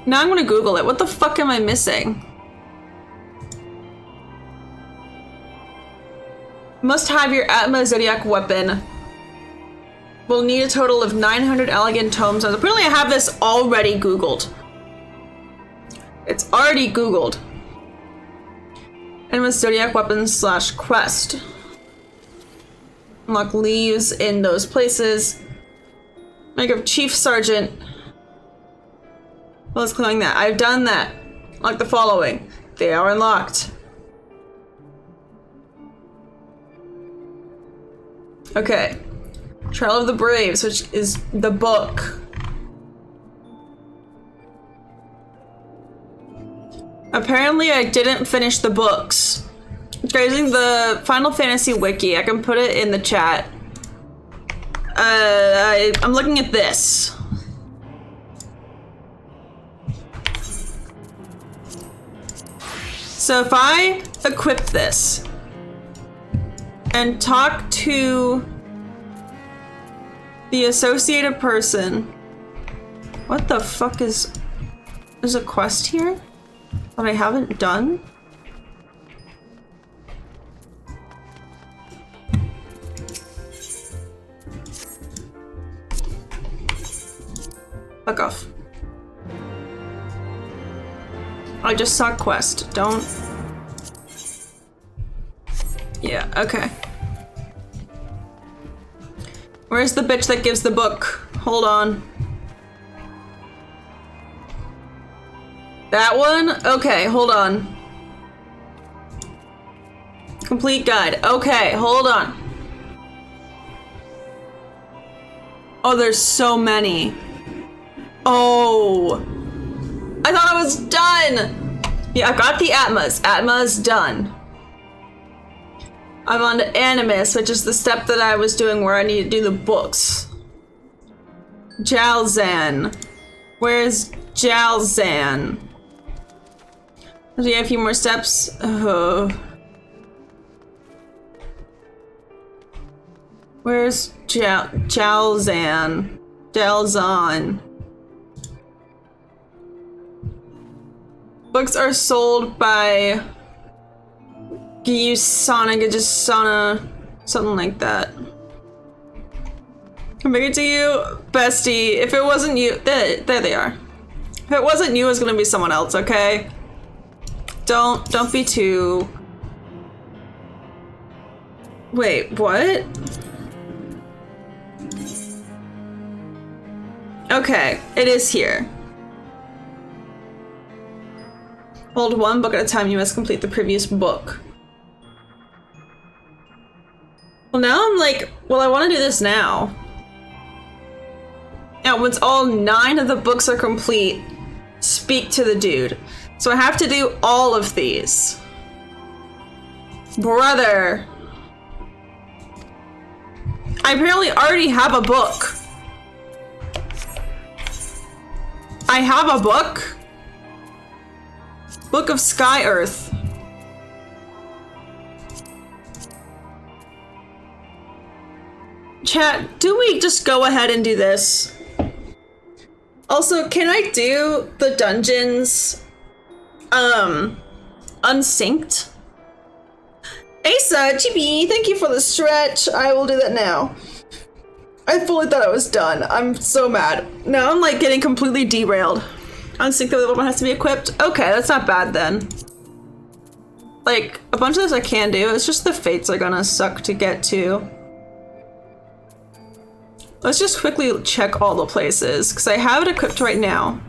Now I'm gonna Google it. What the fuck am I missing? Must have your Atma Zodiac weapon. Will need a total of 900 elegant tomes. Apparently I have this already Googled. It's already Googled. Atma Zodiac weapon / quest. Unlock leaves in those places. Make a Chief Sergeant. Well, let's click that. I've done that. Like the following. They are unlocked. Okay. Trial of the Braves, which is the book. Apparently I didn't finish the books. Using the Final Fantasy wiki, I can put it in the chat. I'm looking at this. So if I equip this and talk to the associated person, what the fuck is, there's a quest here that I haven't done? Fuck off. I just saw quest. Don't. Yeah, okay. Where's the bitch that gives the book? Hold on. That one? Okay, hold on. Complete guide. Okay, hold on. Oh, there's so many. Oh. I thought I was done! Yeah, I got the Atmas. Atma's done. I'm on to Animus, which is the step that I was doing where I need to do the books. Jalzan. Where's Jalzan? Do you have a few more steps? Where's Jalzan? Jalzan. Books are sold by Giyusana, something like that. Come back to you, bestie. If it wasn't you, there they are. If it wasn't you, it was gonna be someone else, okay? Don't be too. Wait, what? Okay, it is here. Hold one book at a time, you must complete the previous book. Well, now I'm like, well, I want to do this now. Now, once all 9 of the books are complete, speak to the dude. So I have to do all of these. Brother. I apparently already have a book. I have a book? Book of Sky Earth. Chat, do we just go ahead and do this? Also, can I do the dungeons, unsynced? Asa, GB, thank you for the stretch. I will do that now. I fully thought I was done. I'm so mad. Now I'm like getting completely derailed. Unsync the weapon has to be equipped. Okay, that's not bad then. Like, a bunch of this I can do. It's just the fates are gonna suck to get to. Let's just quickly check all the places, because I have it equipped right now.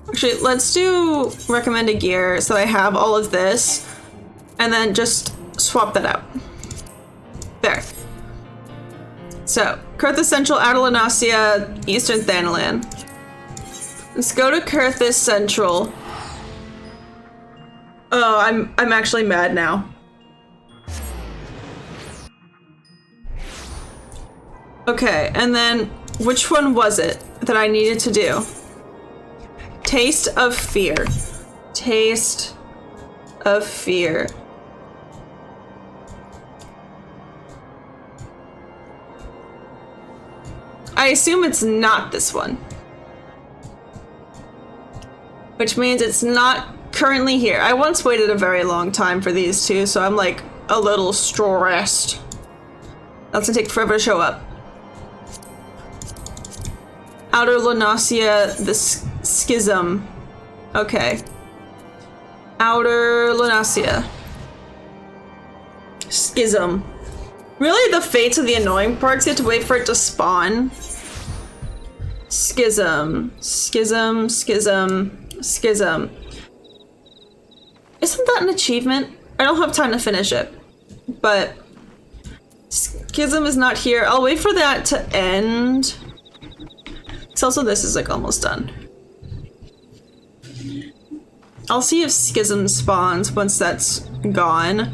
Actually, let's do recommended gear so I have all of this, and then just swap that out. There. So, Kurthus Central, Outer Lunasia, Eastern Thanalan. Let's go to Kurthus Central. Oh, I'm actually mad now. Okay, and then which one was it that I needed to do? Taste of Fear. Taste of Fear. I assume it's not this one. Which means it's not currently here. I once waited a very long time for these two, so I'm like a little stressed. That's gonna take forever to show up. Outer Lunasia, the Schism. Okay. Outer Lunasia. Schism. Really, the fates of the annoying parts, you have to wait for it to spawn. Schism. Schism, schism, schism. Isn't that an achievement? I don't have time to finish it. But Schism is not here. I'll wait for that to end. It's also, this is like almost done. I'll see if Schism spawns once that's gone.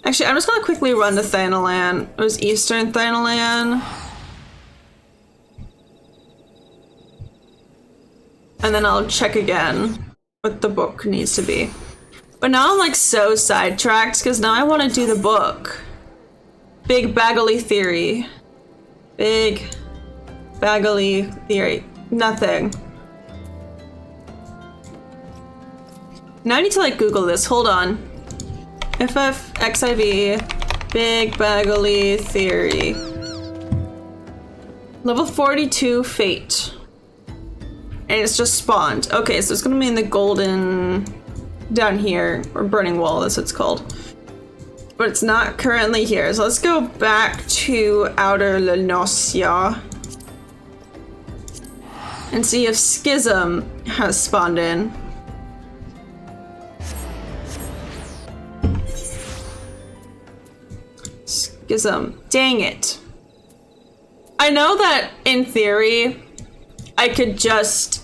Actually, I'm just gonna quickly run to Thanalan. It was Eastern Thanalan. And then I'll check again what the book needs to be. But now I'm like so sidetracked because now I want to do the book. Big Baggly Theory. Big Baggly Theory. Nothing. Now I need to like Google this. Hold on. FFXIV. Big Baggly Theory. Level 42 Fate. And it's just spawned. Okay, so it's gonna be in the golden down here, or burning wall, that's what it's called. But it's not currently here. So let's go back to Outer Lunasia and see if Schism has spawned in. Schism. Dang it. I know that in theory I could just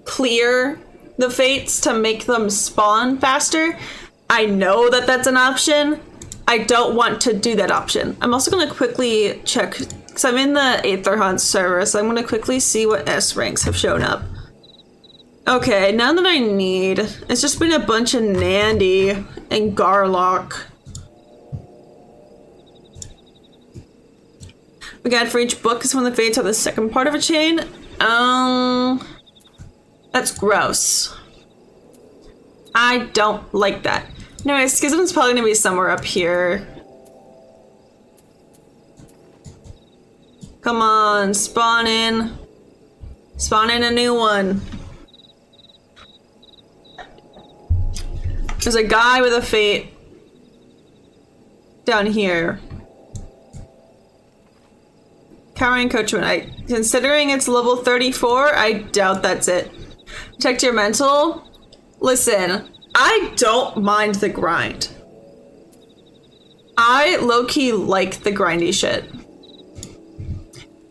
clear the fates to make them spawn faster. I know that that's an option. I don't want to do that option. I'm also going to quickly check, because I'm in the Aether Hunt server, so I'm going to quickly see what S ranks have shown up. Okay, now that I need, it's just been a bunch of Nandy and Garlock. We got for each book is when the fates are the second part of a chain. That's gross. I don't like that. No, Schism's probably gonna be somewhere up here. Come on, spawn in. Spawn in a new one. There's a guy with a fate down here. Cowering Coachman. Considering it's level 34, I doubt that's it. Protect your mental. Listen, I don't mind the grind. I low-key like the grindy shit.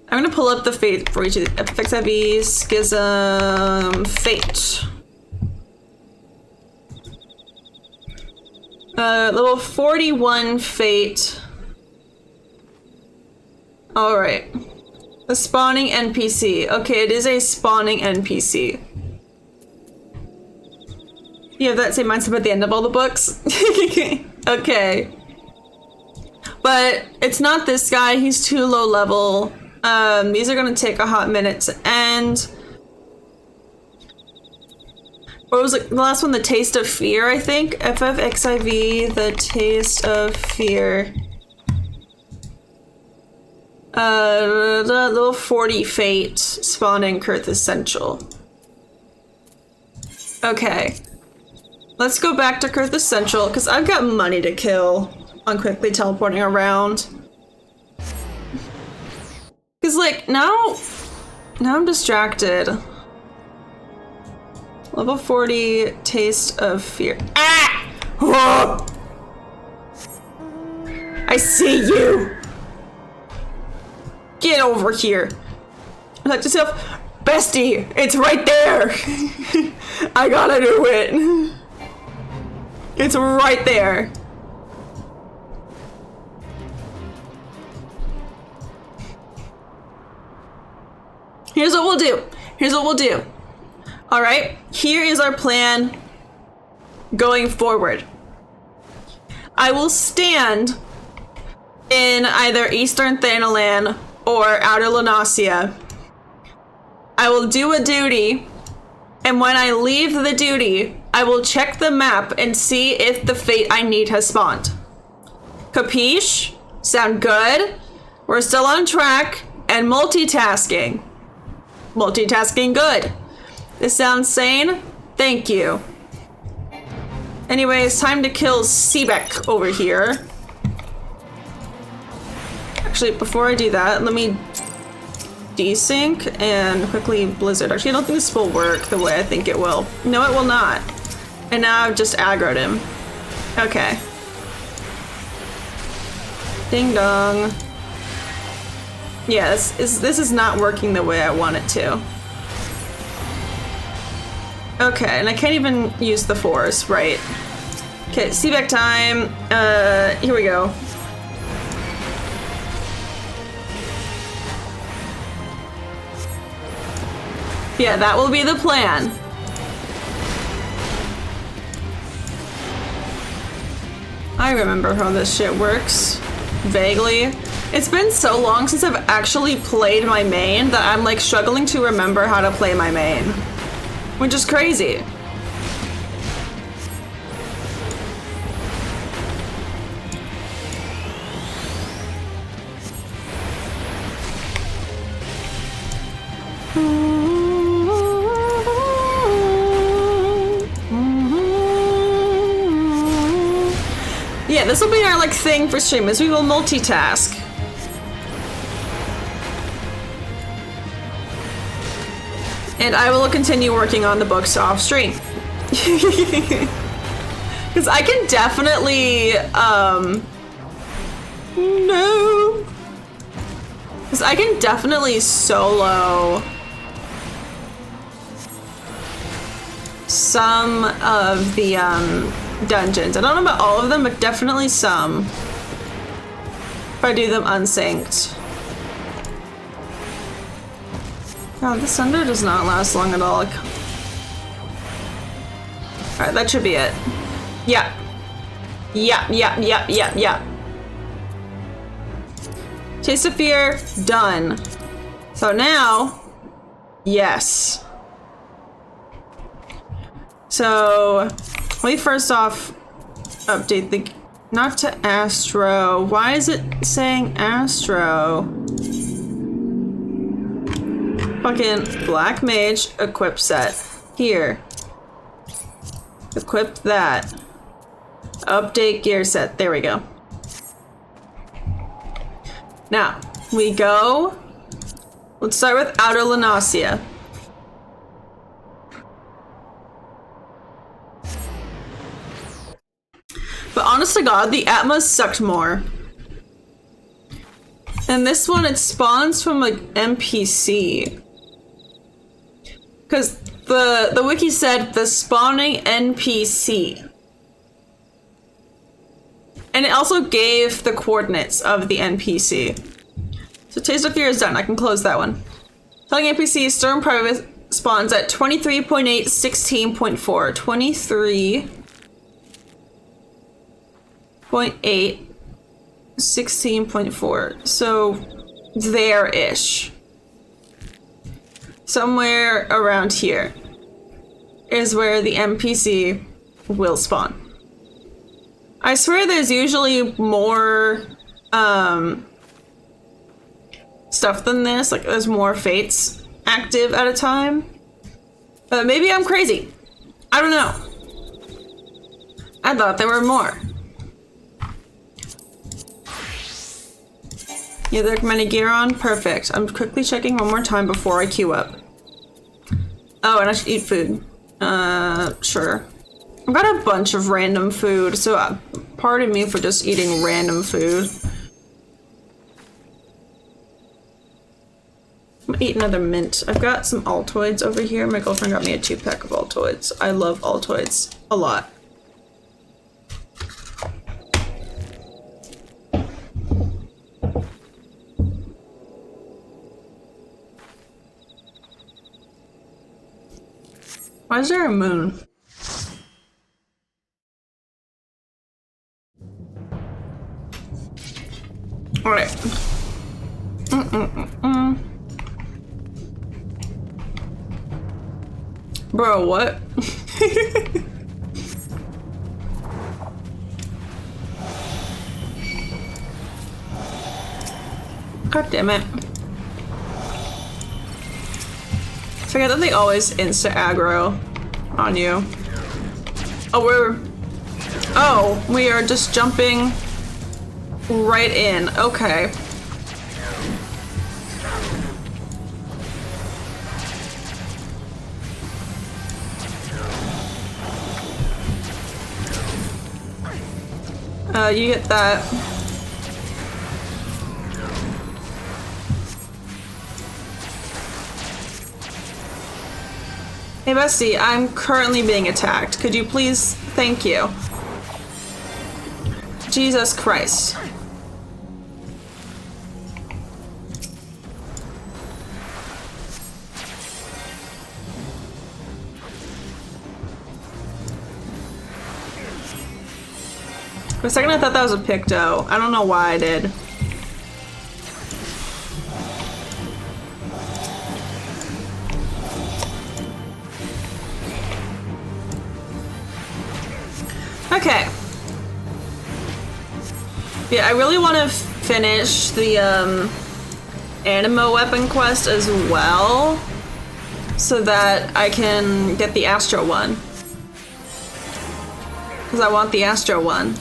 I'm gonna pull up the fate for each of the FXIV, Schism, Fate. Level 41 Fate. Alright. The spawning NPC. Okay, it is a spawning NPC. You have that same mindset at the end of all the books? Okay. But it's not this guy, he's too low level. These are gonna take a hot minute to end. What was it? The last one, the Taste of Fear, I think? FFXIV, the Taste of Fear. Level 40 Fate, spawning Kurthus Central. Okay. Let's go back to Kurthus Central, because I've got money to kill. on quickly teleporting around. Cause like now I'm distracted. Level 40, taste of fear. Ah! Oh! I see you! Get over here. Like yourself, bestie, it's right there. I gotta do it. It's right there. Here's what we'll do. All right, here is our plan going forward. I will stand in either Eastern Thanalan or Outer Lunasia. I will do a duty, and when I leave the duty, I will check the map and see if the fate I need has spawned. Capiche? Sound good? We're still on track, and multitasking. Multitasking good. This sounds sane? Thank you. Anyways, time to kill Sebek over here. Actually, before I do that, let me desync and quickly blizzard. Actually, I don't think this will work the way I think it will. No, it will not. And now I've just aggroed him. Okay. Ding dong. Yeah, this is not working the way I want it to. Okay, and I can't even use the force, right? Okay, Sebek time. Here we go. Yeah, that will be the plan. I remember how this shit works. Vaguely. It's been so long since I've actually played my main that I'm like struggling to remember how to play my main. Which is crazy. Yeah, this will be our like thing for streamers. We will multitask. And I will continue working on the books off stream. Because I can definitely, no. Because I can definitely solo some of the, dungeons. I don't know about all of them, but definitely some. If I do them unsynced. God, this thunder does not last long at all. Alright, that should be it. Yeah. Yeah. Taste of fear, done. So now, yes. So, let me first off update the, not to astro. Why is it saying astro? Fucking black mage equip set. Here. Equip that. Update gear set. There we go. Now, we go. Let's start with Outer Lunasia. But honest to God, the Atmos sucked more. And this one, it spawns from like NPC. Because the wiki said the spawning NPC. And it also gave the coordinates of the NPC. So Taste of Fear is done. I can close that one. Telling NPC Storm Private spawns at 23.8, 16.4. 23.8, 16.4. So there-ish. Somewhere around here is where the NPC will spawn. I swear there's usually more stuff than this. Like there's more fates active at a time. But maybe I'm crazy. I don't know. I thought there were more. You have the recommended gear on? Perfect. I'm quickly checking one more time before I queue up. Oh, and I should eat food. Sure. I've got a bunch of random food, so pardon me for just eating random food. I'm gonna eat another mint. I've got some Altoids over here. My girlfriend got me a 2-pack of Altoids. I love Altoids a lot. Why is there a moon? Alright. Bro, what? God damn it. Forget that they always insta aggro on you. Oh, we are just jumping right in. Okay. You get that. Hey bestie, I'm currently being attacked. Could you please? Thank you. Jesus Christ. For a second I thought that was a Picto. I don't know why I did. Okay. Yeah, I really want to finish the Animo weapon quest as well, so that I can get the Astro one. Because I want the Astro one.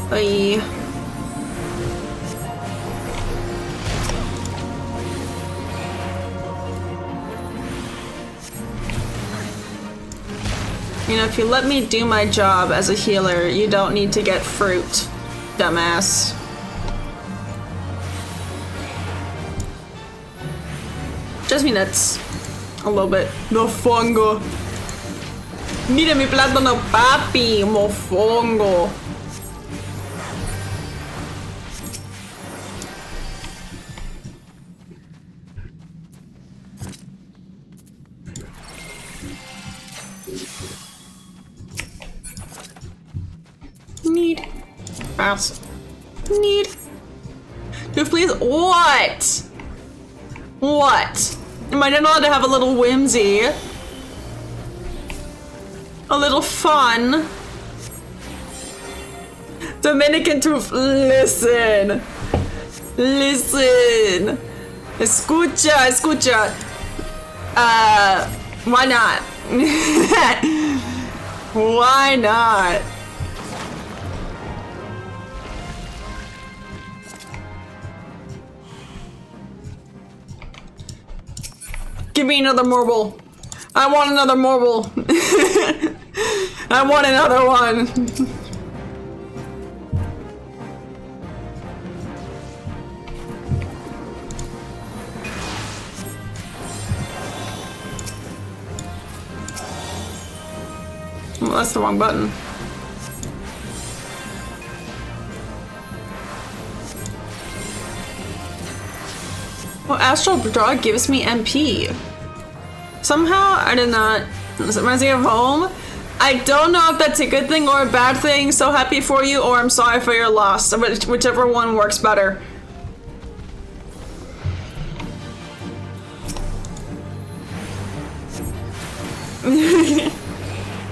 Bye. You know, if you let me do my job as a healer, you don't need to get fruit, dumbass. Just me nuts. A little bit. Mofongo. Mira mi plátano, papi. Mofongo. Need. Bounce. Need. Dude, please. What? What? Am I not allowed to have a little whimsy? A little fun? Dominican truth. Listen. Listen. Escucha, escucha. Why not? Why not? Give me another marble. I want another marble. I want another one. Well, that's the wrong button. Well, Astral Dog gives me MP. Somehow, I did not. This reminds me of home. I don't know if that's a good thing or a bad thing. So happy for you, or I'm sorry for your loss. Whichever one works better.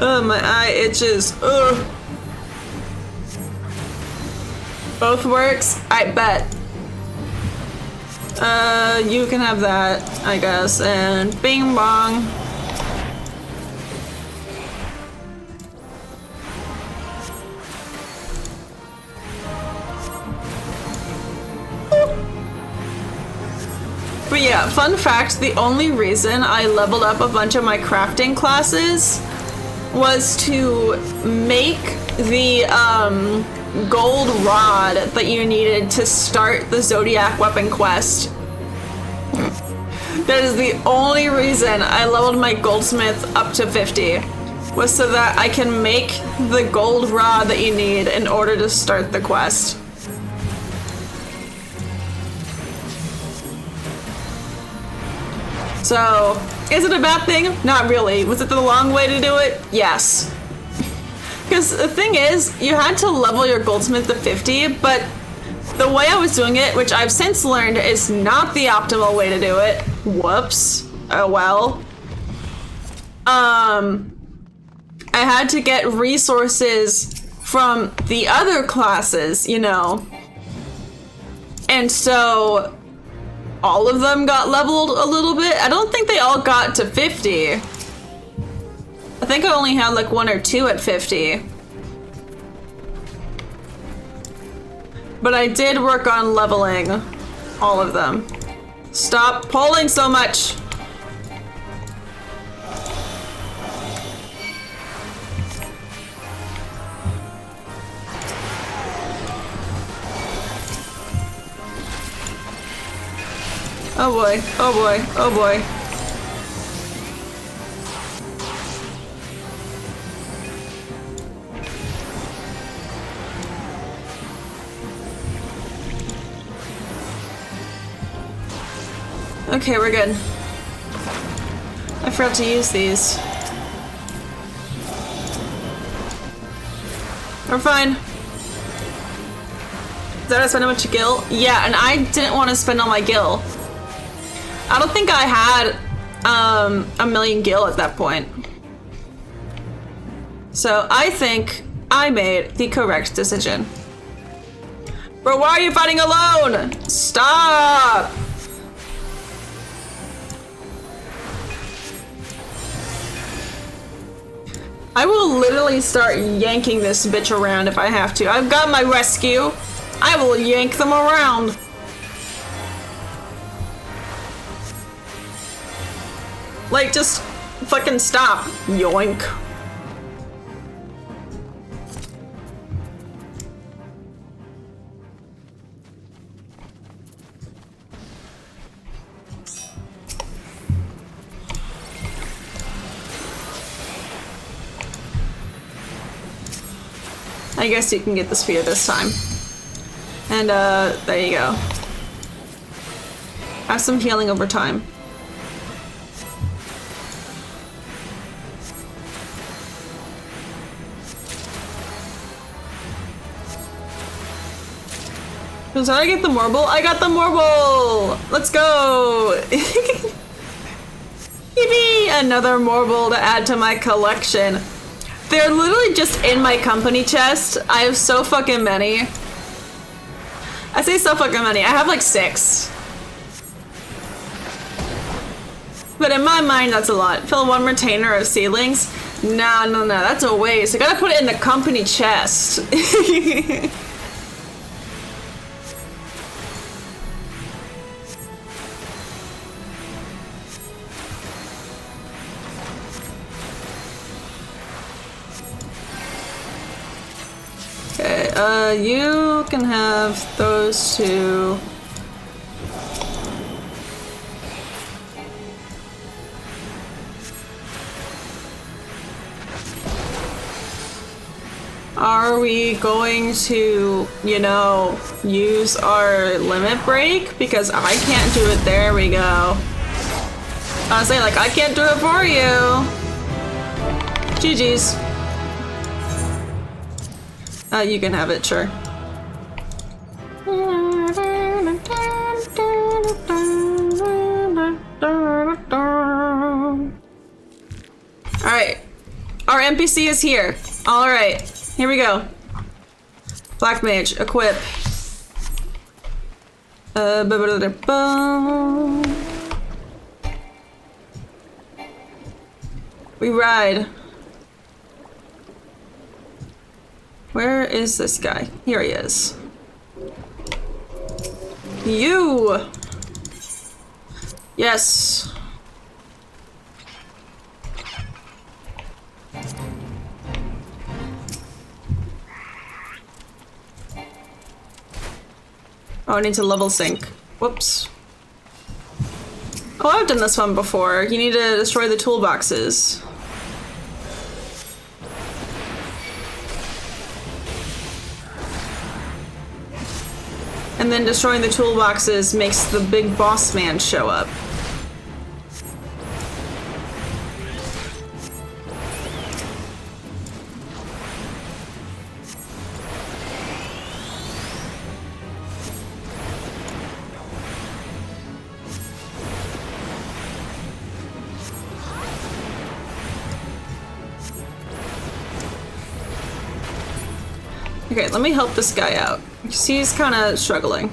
Oh, my eye itches. Ugh. Both works? I bet. You can have that, I guess. And bing bong. But yeah, fun fact, the only reason I leveled up a bunch of my crafting classes was to make the gold rod that you needed to start the Zodiac weapon quest. That is the only reason I leveled my goldsmith up to 50, was so that I can make the gold rod that you need in order to start the quest. So, is it a bad thing? Not really. Was it the long way to do it? Yes. Because the thing is, you had to level your goldsmith to 50, but the way I was doing it, which I've since learned is not the optimal way to do it. Whoops. Oh well. I had to get resources from the other classes, you know. And so all of them got leveled a little bit. I don't think they all got to 50. I think I only had like 1 or 2 at 50. But I did work on leveling all of them. Stop pulling so much. Oh boy, oh boy, oh boy. Okay, we're good. I forgot to use these. We're fine. Did I spend a bunch of gil? Yeah, and I didn't want to spend all my gil. I don't think I had a million gil at that point. So I think I made the correct decision. Bro, why are you fighting alone? Stop! I will literally start yanking this bitch around if I have to. I've got my rescue. I will yank them around. Like, just fucking stop. Yoink. I guess you can get the spear this time. And, there you go. Have some healing over time. Did I get the marble? I got the marble! Let's go! Yippee! Another marble to add to my collection. They're literally just in my company chest. I have so fucking many. I say so fucking many. I have like 6. But in my mind, that's a lot. Fill 1 retainer of seedlings? No, that's a waste. I gotta put it in the company chest. You can have those 2. Are we going to, you know, use our limit break? Because I can't do it. There we go. I was saying, like, I can't do it for you. GG's. You can have it, sure. Alright. Our NPC is here. Alright. Here we go. Black Mage, equip. We ride. Where is this guy? Here he is. You! Yes. Oh, I need to level sync. Whoops. Oh, I've done this one before. You need to destroy the toolboxes. And then destroying the toolboxes makes the big boss man show up. Okay, let me help this guy out. He's kind of struggling.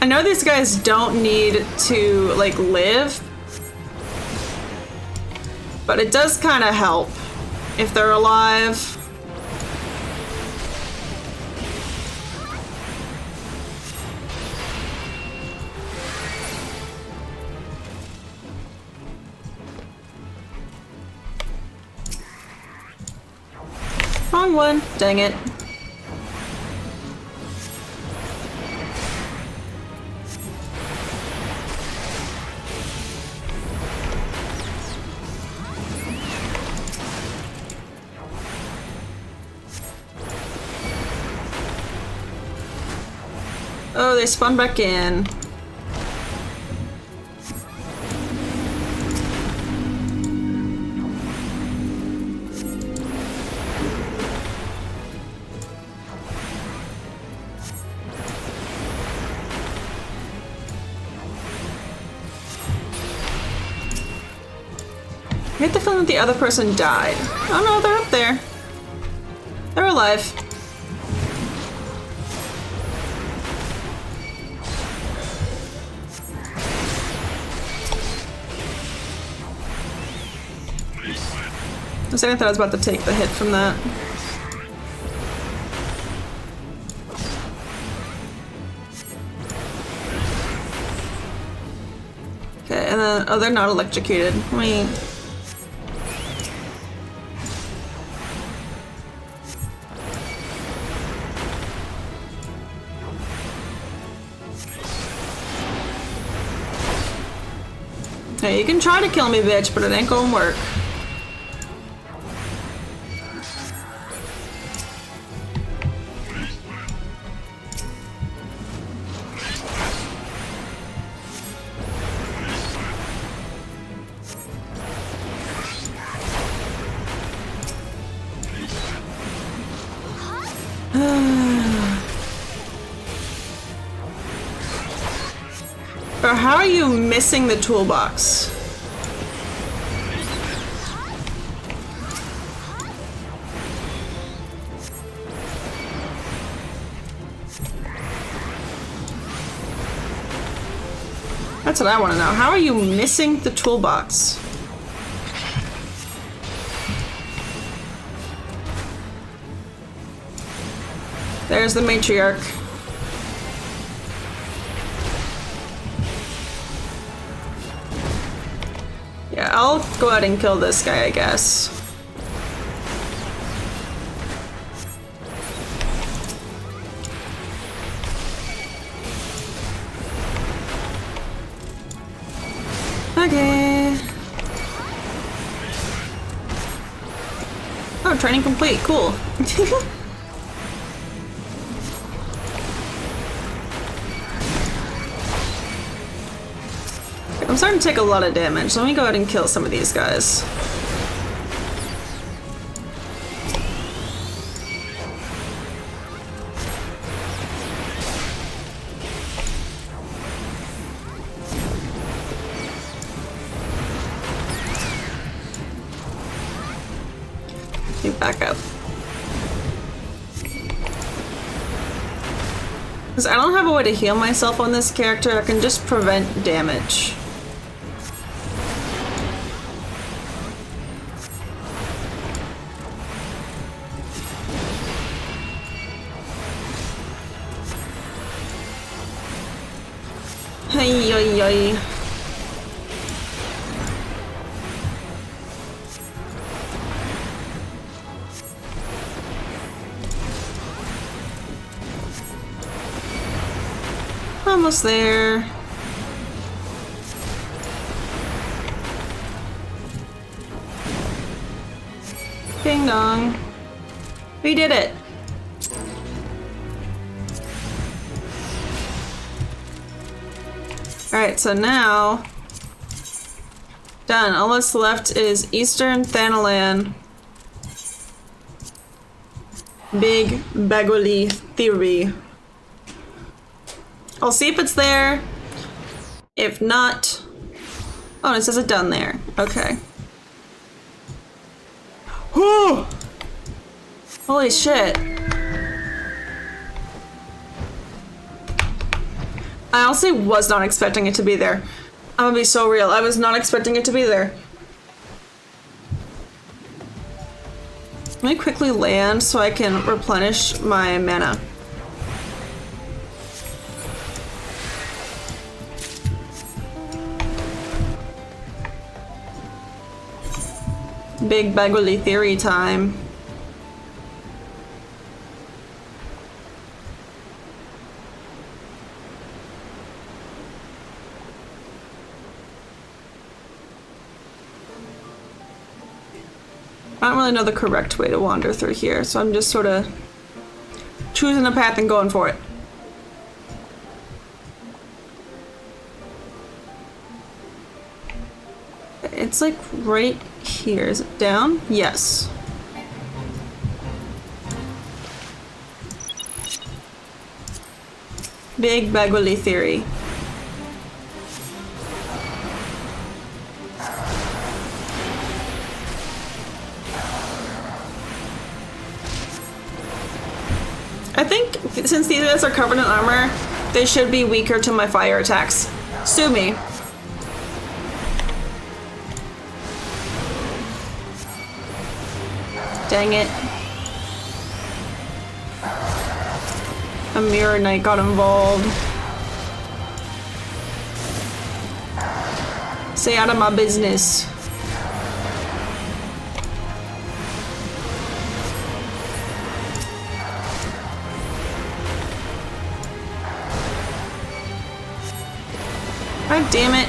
I know these guys don't need to, like, live, but it does kind of help if they're alive. Wrong one. Dang it. Oh, they spun back in. I get the feeling that the other person died. Oh no, they're up there. They're alive. I thought I was about to take the hit from that. Okay, and then, oh, they're not electrocuted. Let me... Hey, you can try to kill me, bitch, but it ain't gonna work. Or how are you missing the toolbox? That's what I want to know. How are you missing the toolbox? There's the matriarch. Yeah, I'll go ahead and kill this guy, I guess. Okay. Oh, training complete. Cool. starting to take a lot of damage. Let me go ahead and kill some of these guys. Back up. Because I don't have a way to heal myself on this character, I can just prevent damage. Hey, yoy, yoy. Almost there. Ding dong. We did it. Alright, so now done. All that's left is Eastern Thanalan. Big Baguli Theory. I'll see if it's there. If not... Oh, it says it done there. Okay. Whew! Holy shit. I honestly was not expecting it to be there. I'm gonna be so real. I was not expecting it to be there. Let me quickly land so I can replenish my mana. Big Baguli Theory time. I don't really know the correct way to wander through here, so I'm just sort of choosing a path and going for it. It's like right here. Is it down? Yes. Big Baguli Theory. I think since these guys are covered in armor, they should be weaker to my fire attacks. Sue me. Dang it. A Mirror Knight got involved. Stay out of my business. God damn it.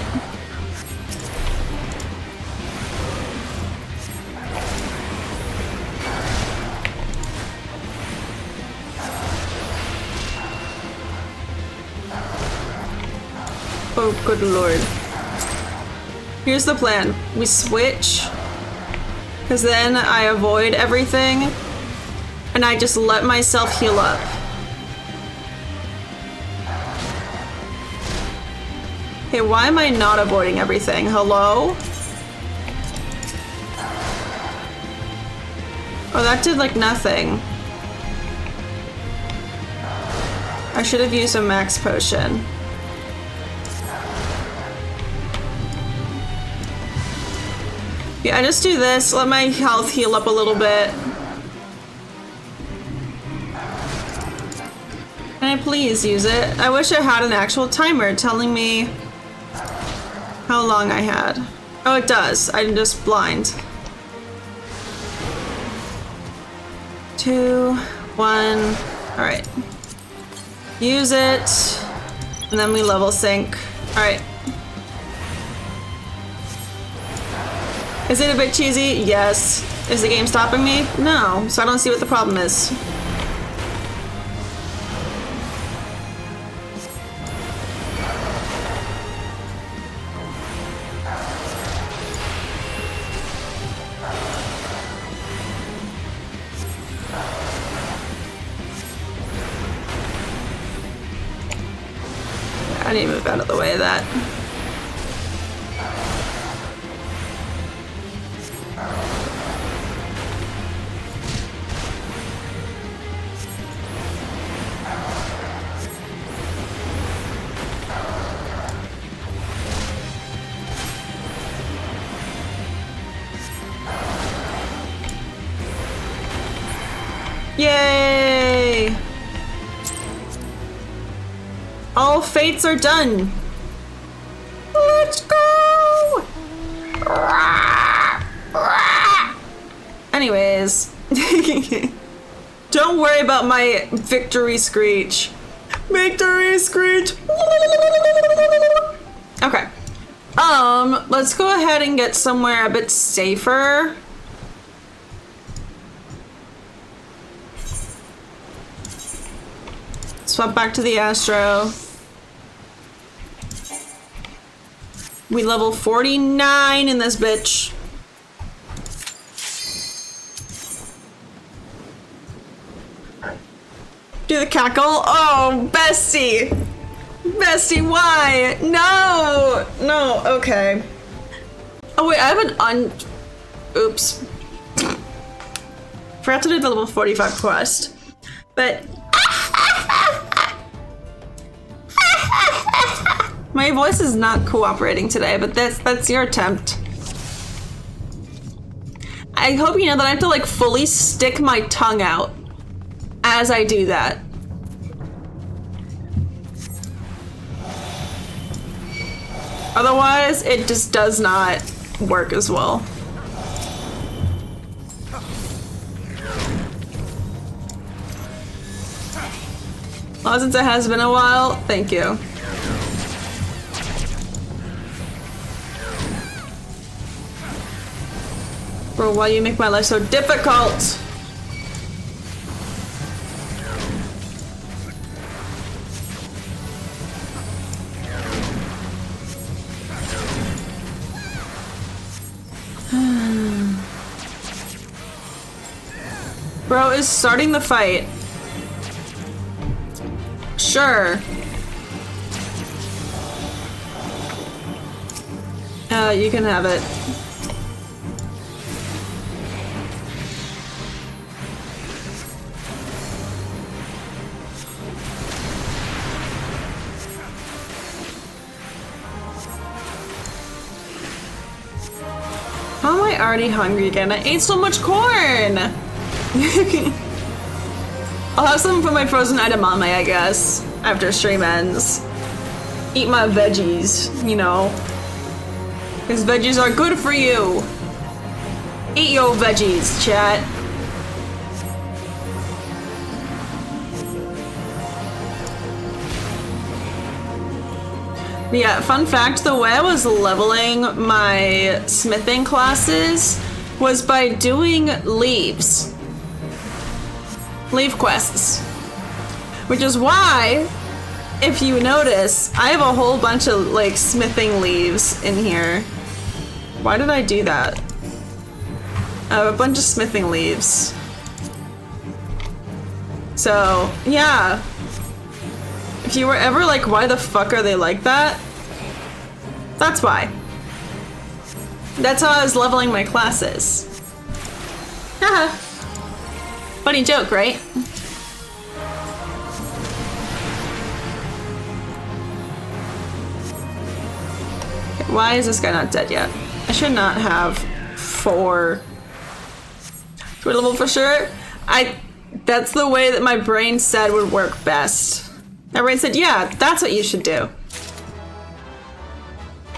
Oh, good lord. Here's the plan. We switch, because then I avoid everything, and I just let myself heal up. Okay, why am I not avoiding everything? Hello? Oh, that did like nothing. I should have used a max potion. Yeah, I just do this, let my health heal up a little bit. Can I please use it? I wish I had an actual timer telling me how long I had. Oh, it does. I'm just blind. 2, 1. Alright. Use it. And then we level sync. Alright. Is it a bit cheesy? Yes. Is the game stopping me? No. So I don't see what the problem is. I need to move out of the way of that. Yay! All fates are done. Let's go! Anyways. Don't worry about my victory screech. Victory screech! Okay. Let's go ahead and get somewhere a bit safer. Swap back to the astro. We level 49 in this bitch. Do the cackle. Oh, bestie. Bestie, why? No. No, okay. Oh wait, I have an oops. Forgot to do the level 45 quest. But my voice is not cooperating today, but that's your attempt. I hope you know that I have to like fully stick my tongue out as I do that. Otherwise, it just does not work as well. Oh, since it has been a while, thank you. Bro, why you make my life so difficult? Bro is starting the fight. Sure. You can have it. How am I already hungry again? I ate so much corn! I'll have some for my frozen edamame, I guess, after stream ends. Eat my veggies, you know. Because veggies are good for you. Eat your veggies, chat. But yeah, fun fact, the way I was leveling my smithing classes was by doing leaves. Leave quests. Which is why, if you notice, I have a whole bunch of like smithing leaves in here. Why did I do that? I have a bunch of smithing leaves. So, yeah. If you were ever like, why the fuck are they like that? That's why. That's how I was leveling my classes. Haha. Funny joke, right? Why is this guy not dead yet? I should not have 4 to level for sure. That's the way that my brain said would work best. My brain said, yeah, that's what you should do.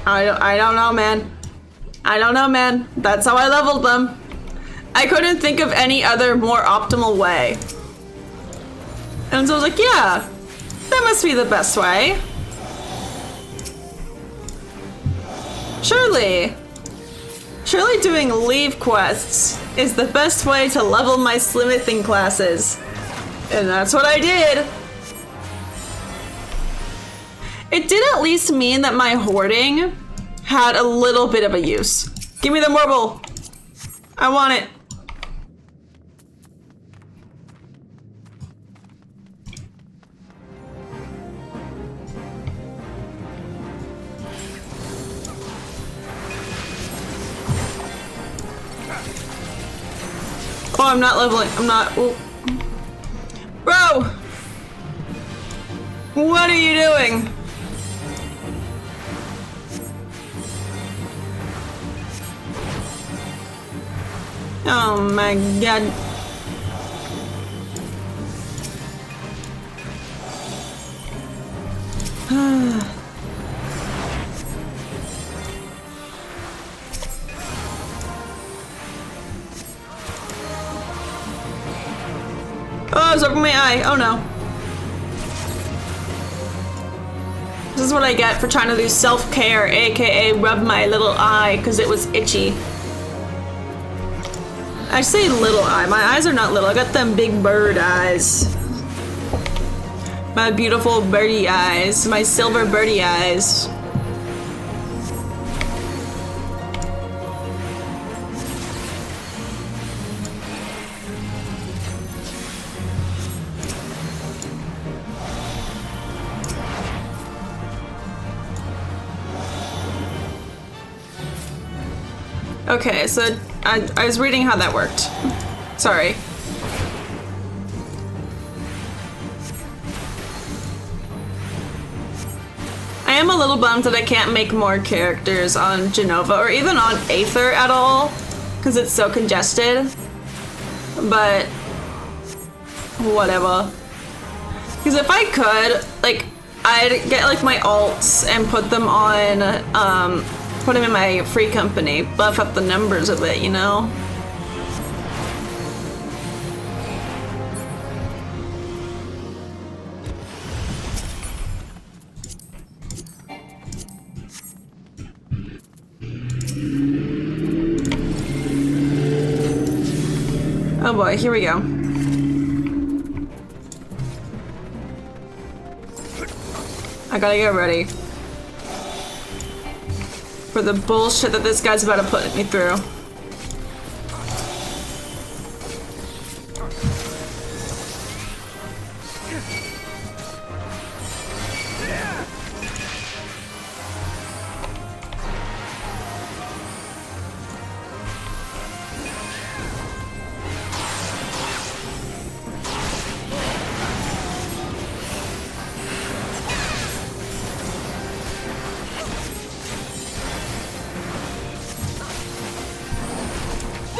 I don't know, man. I don't know, man. That's how I leveled them. I couldn't think of any other more optimal way. And so I was like, yeah, that must be the best way. Surely doing leave quests is the best way to level my smithing classes. And that's what I did. It did at least mean that my hoarding had a little bit of a use. Give me the marble. I want it. Oh, I'm not leveling. I'm not. Ooh. Bro! What are you doing? Oh my god. Oh, it's opening my eye. Oh no. This is what I get for trying to do self-care, aka rub my little eye because it was itchy. I say little eye. My eyes are not little. I got them big bird eyes. My beautiful birdie eyes. My silver birdie eyes. Okay, so I was reading how that worked. Sorry. I am a little bummed that I can't make more characters on Genova or even on Aether at all because it's so congested. But whatever. Because if I could, like, I'd get like my alts and put them on put them in my free company, buff up the numbers a bit, you know? Oh boy, here we go. I gotta get ready for the bullshit that this guy's about to put me through.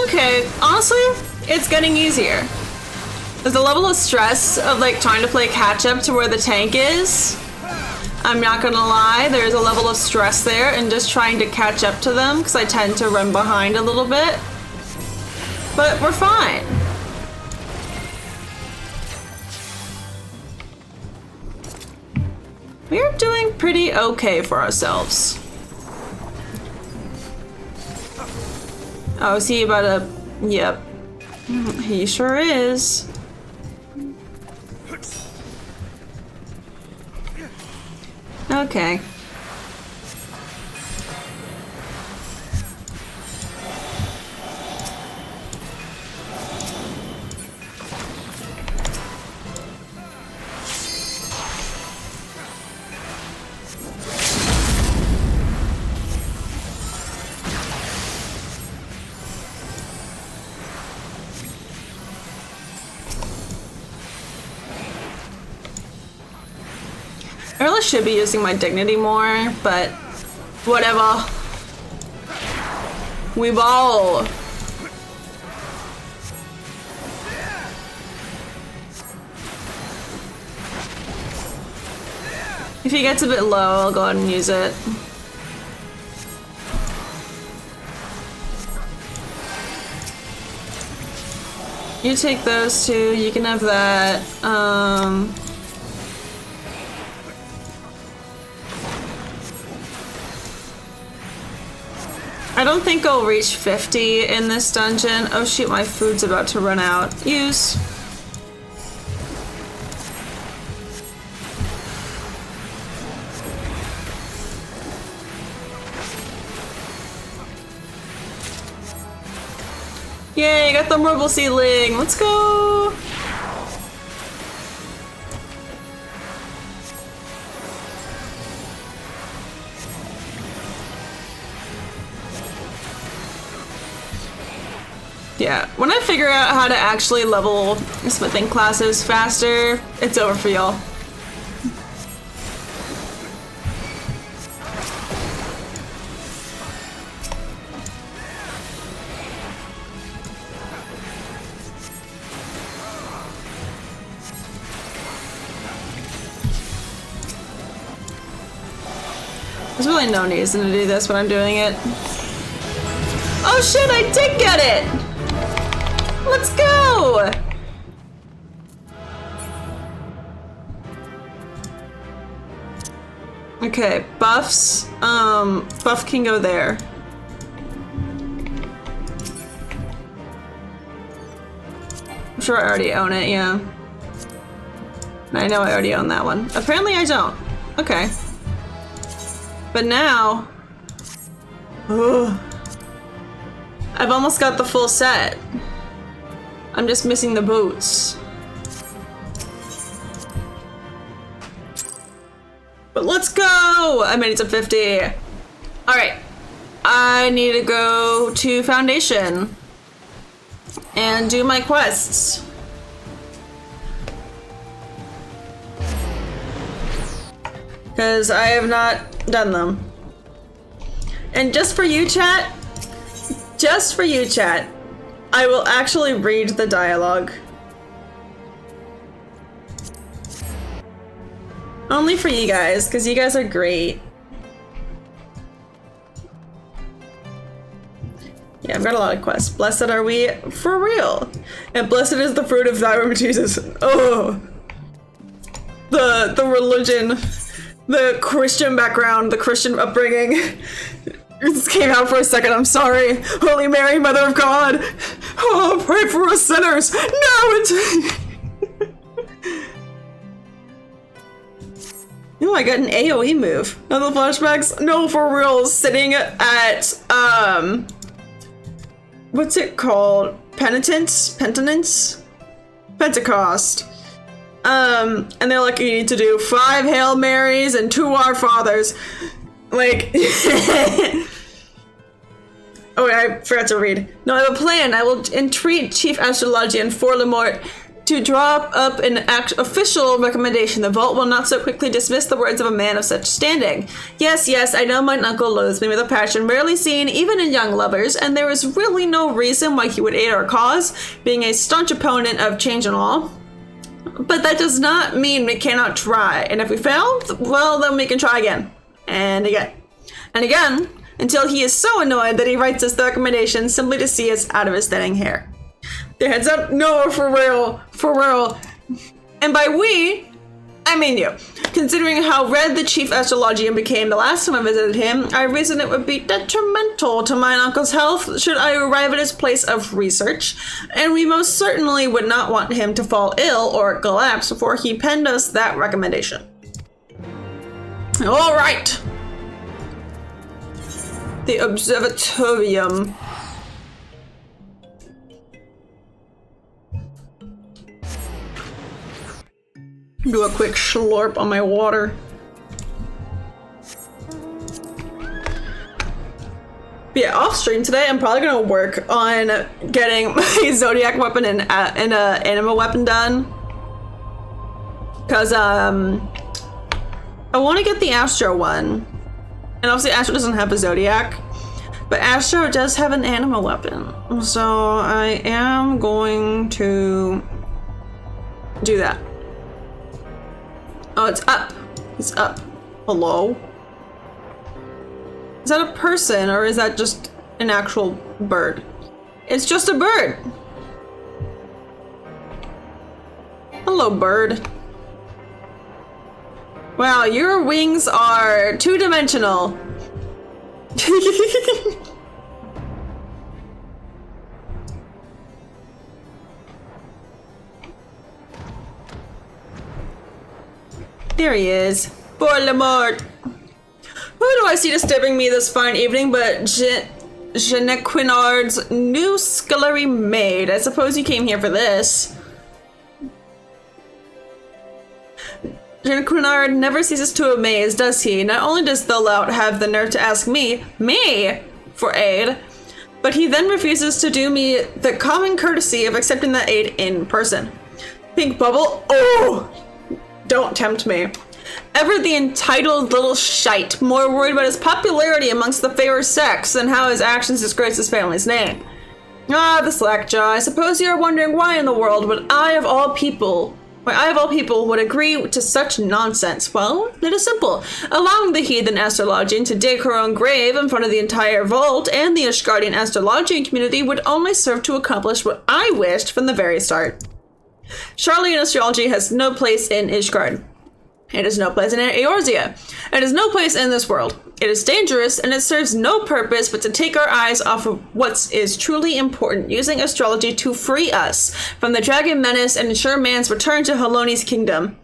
Okay, honestly, it's getting easier. There's a level of stress of like trying to play catch up to where the tank is. I'm not gonna lie, there's a level of stress there and just trying to catch up to them because I tend to run behind a little bit. But we're fine. We're doing pretty okay for ourselves. Oh, is he about to... Yep. He sure is. Okay. I really should be using my dignity more, but whatever. We ball. If he gets a bit low, I'll go ahead and use it. You take those two, you can have that. I don't think I'll reach 50 in this dungeon. Oh shoot, my food's about to run out. Use. Yay, got the marble seedling. Let's go. Yeah, when I figure out how to actually level smithing classes faster, it's over for y'all. There's really no reason to do this when I'm doing it. Oh shit, I did get it! Let's go! Okay, buffs. Buff can go there. I'm sure I already own it, yeah. I know I already own that one. Apparently I don't. Okay. But now... Ugh. I've almost got the full set. I'm just missing the boots. But let's go! I made it to 50. Alright. I need to go to Foundation and do my quests. Because I have not done them. And just for you, chat, I will actually read the dialogue. Only for you guys, because you guys are great. Yeah, I've got a lot of quests. Blessed are we for real. And blessed is the fruit of thy womb, Jesus. Oh. The religion, the Christian background, the Christian upbringing. It just came out for a second, I'm sorry. Holy Mary, Mother of God. Oh, pray for us sinners. No, it's... Oh, I got an AoE move. Another flashbacks? No, for real. Sitting at, what's it called? Penitence? Pentecost. And they're like, you need to do 5 Hail Marys and 2 Our Fathers. Like, oh, I forgot to read. No, I have a plan. I will entreat Chief Astrologian for Lemort to draw up an official recommendation. The vault will not so quickly dismiss the words of a man of such standing. Yes, yes, I know my uncle loathes me with a passion rarely seen even in young lovers, and there is really no reason why he would aid our cause, being a staunch opponent of change and law. But that does not mean we cannot try, and if we fail, well, then we can try again. And again. And again, until he is so annoyed that he writes us the recommendation simply to see us out of his thinning hair. The heads up? No, for real. For real. And by we, I mean you. Considering how red the Chief Astrologian became the last time I visited him, I reason it would be detrimental to my uncle's health should I arrive at his place of research, and we most certainly would not want him to fall ill or collapse before he penned us that recommendation. All right. The observatorium. Do a quick slurp on my water. But yeah, off stream today, I'm probably gonna work on getting my Zodiac weapon and an anima weapon done. Cause I want to get the Astro one, and obviously Astro doesn't have a Zodiac, but Astro does have an anima weapon, so I am going to do that. Oh, it's up. It's up. Hello? Is that a person or is that just an actual bird? It's just a bird. Hello, bird. Wow, your wings are two-dimensional. There he is. Poor Lemort. Who do I see disturbing me this fine evening but Jeannequinard's new scullery maid? I suppose you came here for this. Jeannequinard never ceases to amaze, does he? Not only does the lout have the nerve to ask me, for aid, but he then refuses to do me the common courtesy of accepting that aid in person. Pink bubble? Oh! Don't tempt me. Ever the entitled little shite, more worried about his popularity amongst the fairer sex than how his actions disgrace his family's name. Ah, the slackjaw. I suppose you are wondering why in the world would I of all people would agree to such nonsense. Well, it is simple. Allowing the heathen astrologian to dig her own grave in front of the entire vault and the Ishgardian astrologian community would only serve to accomplish what I wished from the very start. Charlian astrology has no place in Ishgard. It has no place in Eorzea. It has no place in this world. It is dangerous, and it serves no purpose but to take our eyes off of what is truly important, using astrology to free us from the dragon menace and ensure man's return to Haloni's kingdom.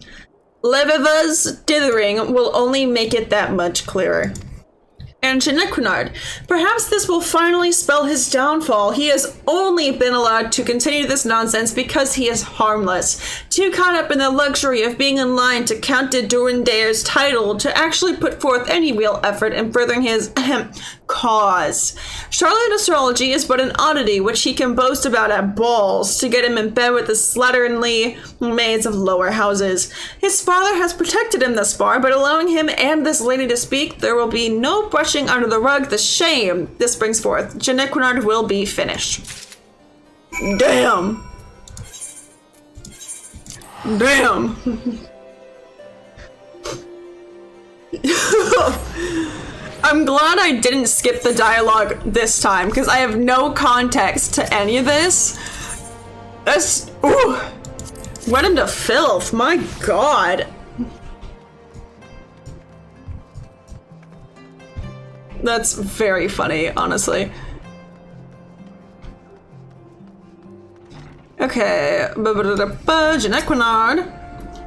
Leviva's dithering will only make it that much clearer. And Janequinard, perhaps this will finally spell his downfall. He has only been allowed to continue this nonsense because he is harmless, too caught up in the luxury of being in line to Count de Durendair's title to actually put forth any real effort in furthering his cause. Charlotte astrology is but an oddity which he can boast about at balls to get him in bed with the slatternly maids of lower houses. His father has protected him thus far, but allowing him and this lady to speak, there will be no brushing under the rug the shame this brings forth. Janequinard will be finished. Damn. Damn. I'm glad I didn't skip the dialogue this time, because I have no context to any of this. That's... ooh. Wet him to filth, my god. That's very funny, honestly. Okay, Janequinard.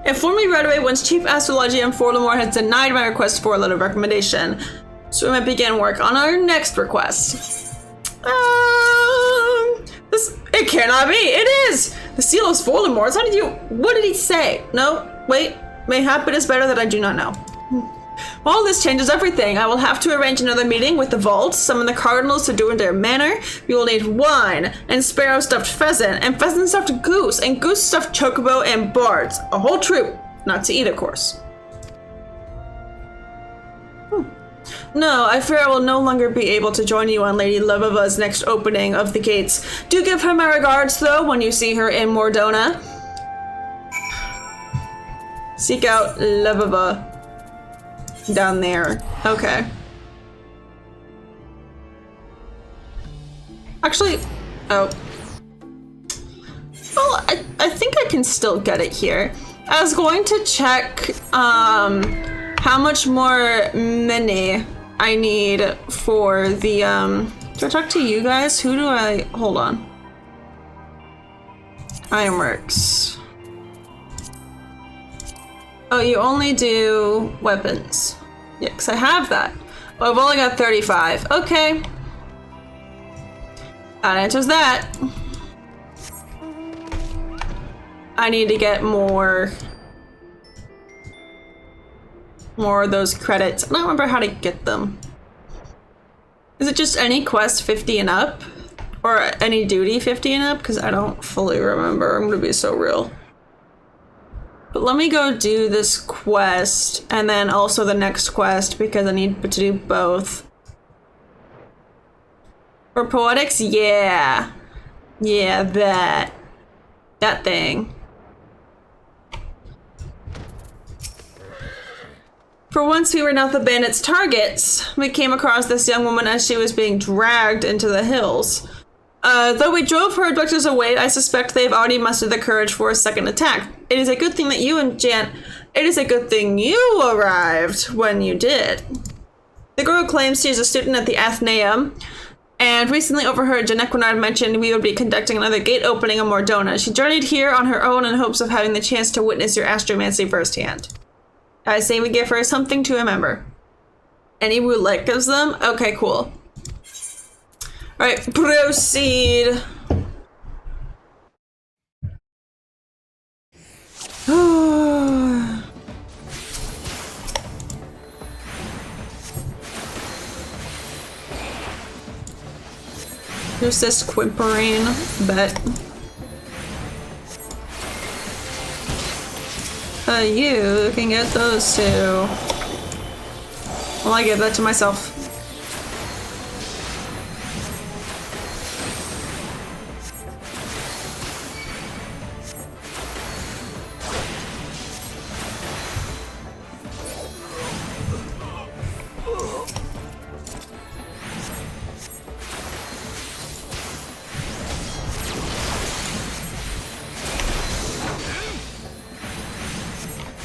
Inform me right away once Chief Astrology and Forlamore has denied my request for a letter of recommendation, so we might begin work on our next request. It cannot be. It is the seal of Forlamore. What did he say? No, wait. Mayhap it is better that I do not know. Well, this changes everything. I will have to arrange another meeting with the vault, summon the cardinals to Durendair Manor. We will need wine, and sparrow stuffed pheasant, and pheasant stuffed goose, and goose stuffed chocobo, and bards. A whole troop. Not to eat, of course. No, I fear I will no longer be able to join you on Lady Leviva's next opening of the gates. Do give her my regards, though, when you see her in Mordona. Seek out Leviva. Down there. Okay. Actually, oh. Well, I think I can still get it here. I was going to check how much more money I need for the do I talk to you guys? Who do I hold on? Ironworks. Oh, you only do weapons. Yeah, because I have that. Well, I've only got 35. Okay. That answers that. I need to get more of those credits. I don't remember how to get them. Is it just any quest 50 and up? Or any duty 50 and up? Because I don't fully remember. I'm gonna be so real. But let me go do this quest and then also the next quest because I need to do both. For poetics, yeah. Yeah, that thing. For once we were not the bandits' targets, we came across this young woman as she was being dragged into the hills. Though we drove her abductors away, I suspect they've already mustered the courage for a second attack. It is a good thing that you and it is a good thing you arrived when you did. The girl claims she is a student at the Athenaeum, and recently overheard Janequinard mention we would be conducting another gate opening in Mordona. She journeyed here on her own in hopes of having the chance to witness your astromancy firsthand. I say we give her something to remember. Any roulette gives them? Okay, cool. Alright, proceed. Assist Quimperine. Bet. You can get those two. Well, I give that to myself.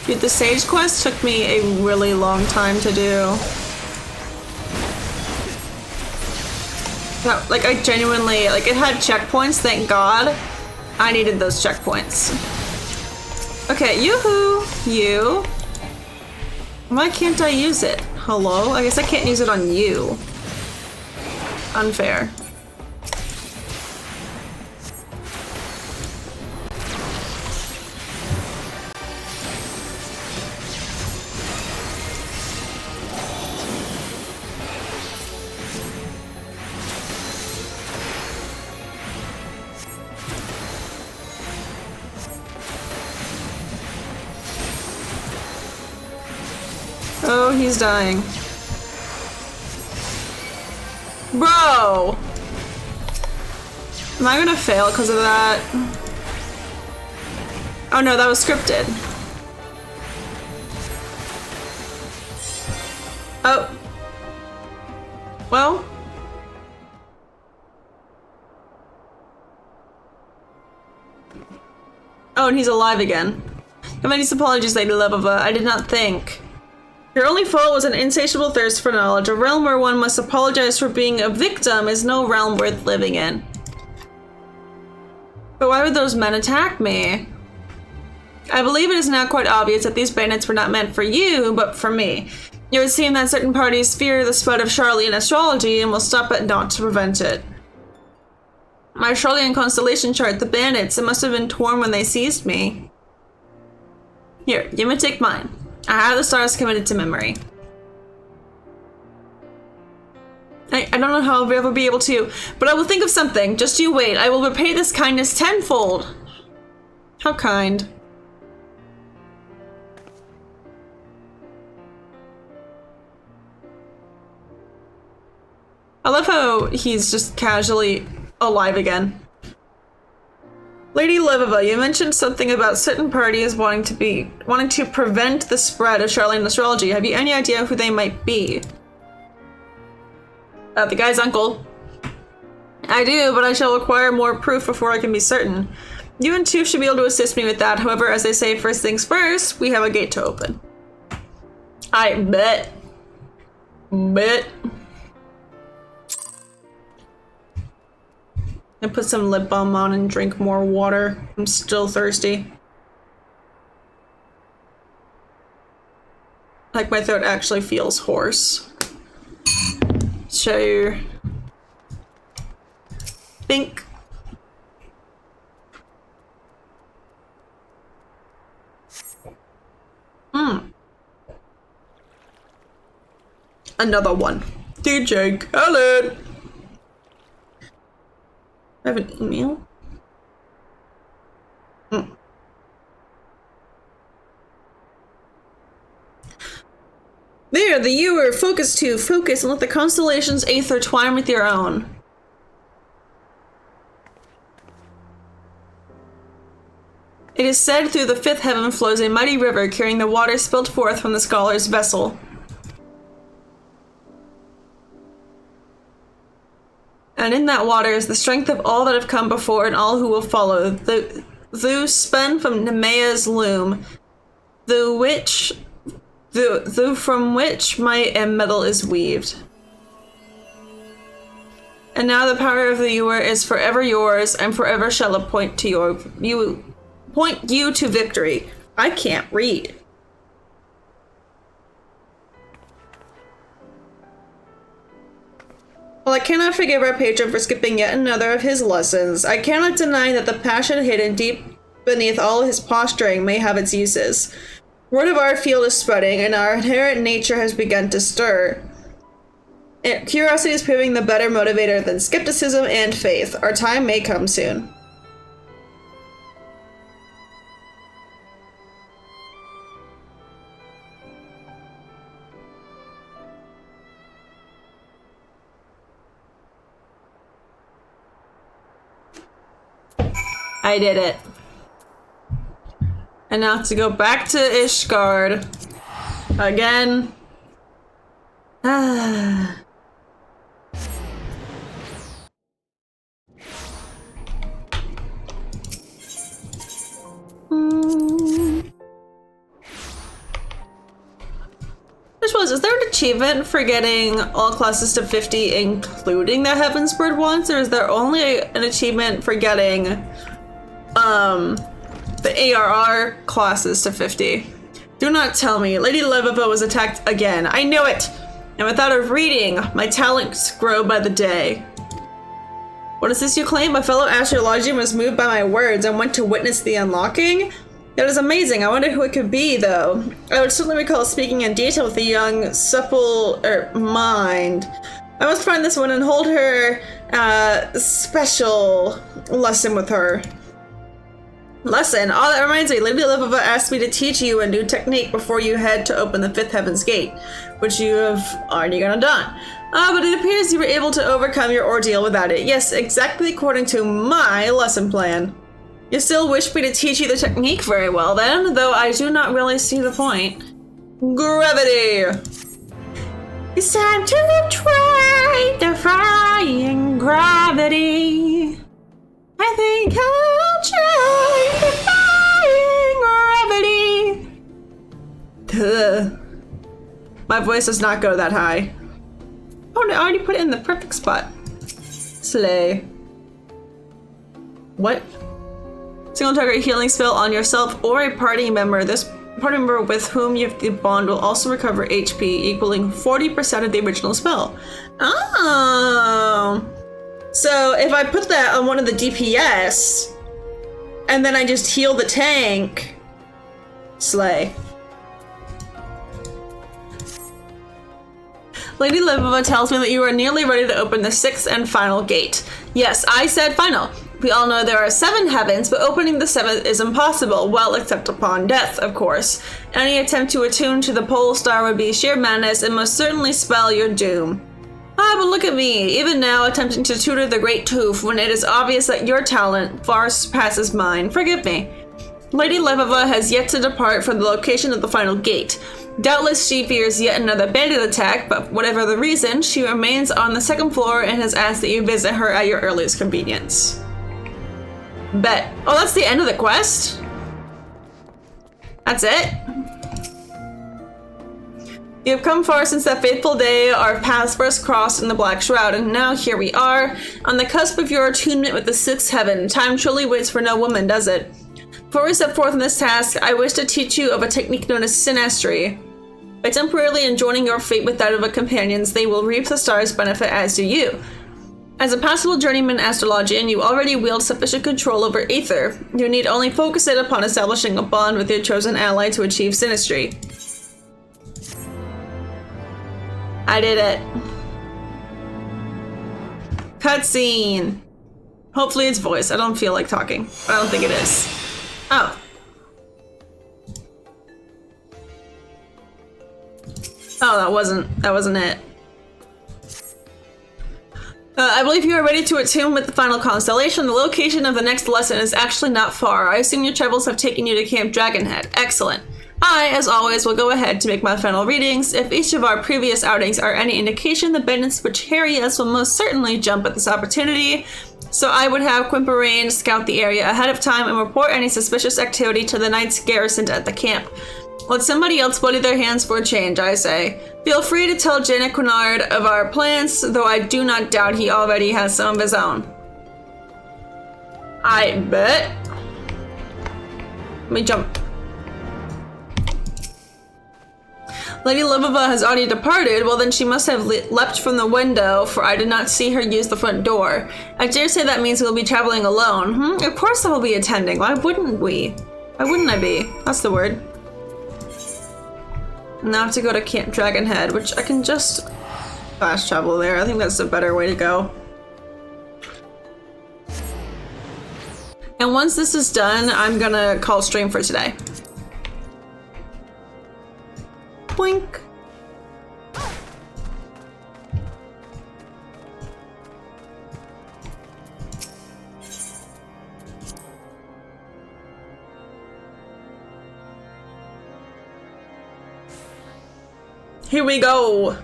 Dude, the Sage quest took me a really long time to do. That, like, I genuinely, like, it had checkpoints, thank God. I needed those checkpoints. Okay, yoo-hoo! You. Why can't I use it? Hello? I guess I can't use it on you. Unfair. Oh, he's dying. Bro! Am I gonna fail because of that? Oh no, that was scripted. Oh. Well. Oh, and he's alive again. Commending apologies, Lady Levova. I did not think. Your only fault was an insatiable thirst for knowledge. A realm where one must apologize for being a victim is no realm worth living in. But why would those men attack me? I believe it is now quite obvious that these bandits were not meant for you, but for me. It would seem that certain parties fear the spread of Charlian astrology and will stop at naught to prevent it. My Charlian constellation chart, the bandits, it must have been torn when they seized me. Here, you may take mine. I have the stars committed to memory. I don't know how I'll ever be able to, but I will think of something. Just you wait. I will repay this kindness tenfold. How kind. I love how he's just casually alive again. Lady Levova, you mentioned something about certain parties wanting to prevent the spread of Charlene astrology. Have you any idea who they might be? The guy's uncle. I do, but I shall require more proof before I can be certain. You and Toof should be able to assist me with that. However, as they say, first things first, we have a gate to open. I bet. I put some lip balm on and drink more water. I'm still thirsty. Like my throat actually feels hoarse. So, think. Another one. DJ Khaled. I have an email. There, the viewer, focus and let the constellation's aether twine with your own. It is said through the fifth heaven flows a mighty river carrying the water spilled forth from the scholar's vessel. And in that water is the strength of all that have come before and all who will follow. The spun from Nemea's loom, from which might and metal is weaved. And now the power of the viewer is forever yours, and forever shall point you to victory. I can't read. While I cannot forgive our patron for skipping yet another of his lessons, I cannot deny that the passion hidden deep beneath all his posturing may have its uses. Word of our field is spreading, and our inherent nature has begun to stir. Curiosity is proving the better motivator than skepticism and faith. Our time may come soon. I did it. And now to go back to Ishgard. Again. Ah. Is there an achievement for getting all classes to 50, including the Heavensbird ones, or is there only an achievement for getting the ARR classes to 50? Do not tell me. Lady Levova was attacked again. I knew it! And without a reading, my talents grow by the day. What is this you claim? A fellow astrologian was moved by my words and went to witness the unlocking? That is amazing. I wonder who it could be, though. I would certainly recall speaking in detail with the young, supple, mind. I must find this one and hold her special lesson with her. Lesson? Oh, that reminds me. Lady Levova asked me to teach you a new technique before you head to open the 5th Heaven's Gate, which you have already done. But it appears you were able to overcome your ordeal without it. Yes, exactly according to my lesson plan. You still wish me to teach you the technique very well, then, though I do not really see the point. Gravity! It's time to try defying gravity. I think I'll try defying gravity. My voice does not go that high. Oh, I already put it in the perfect spot. Slay. What? Single target healing spell on yourself or a party member. This party member with whom you have the bond will also recover HP, equaling 40% of the original spell. Oh. So if I put that on one of the DPS, and then I just heal the tank, slay. Lady Levova tells me that you are nearly ready to open the 6th and final gate. Yes, I said final. We all know there are 7 heavens, but opening the 7th is impossible, well, except upon death, of course. Any attempt to attune to the pole star would be sheer madness and most certainly spell your doom. Ah, but look at me, even now attempting to tutor the Great Tooth when it is obvious that your talent far surpasses mine. Forgive me. Lady Levova has yet to depart from the location of the final gate. Doubtless she fears yet another bandit attack, but whatever the reason, she remains on the 2nd floor and has asked that you visit her at your earliest convenience. Bet. Oh, that's the end of the quest? That's it? You have come far since that fateful day our paths first crossed in the Black Shroud, and now here we are, on the cusp of your attunement with the 6th heaven. Time truly waits for no woman, does it? Before we step forth in this task, I wish to teach you of a technique known as synastry. By temporarily enjoining your fate with that of a companion's, they will reap the star's benefit, as do you. As a passable journeyman astrologian, you already wield sufficient control over Aether. You need only focus it upon establishing a bond with your chosen ally to achieve synastry. I did it. Cutscene. Hopefully it's voice. I don't feel like talking. I don't think it is. Oh. Oh, that wasn't it. I believe you are ready to attune with the final constellation. The location of the next lesson is actually not far. I assume your travels have taken you to Camp Dragonhead. Excellent. I, as always, will go ahead to make my final readings. If each of our previous outings are any indication, the bandits which harry us will most certainly jump at this opportunity. So I would have Quimperane scout the area ahead of time and report any suspicious activity to the knights garrisoned at the camp. Let somebody else bloody their hands for a change, I say. Feel free to tell Janet Quinard of our plans, though I do not doubt he already has some of his own. I bet. Let me jump. Lady Levova has already departed. Well, then she must have leapt from the window, for I did not see her use the front door. I dare say that means we'll be traveling alone. Of course I will be attending. Why wouldn't we? Why wouldn't I be? That's the word. Now I have to go to Camp Dragonhead, which I can just fast travel there. I think that's a better way to go. And once this is done, I'm gonna call stream for today. Boink. Here we go.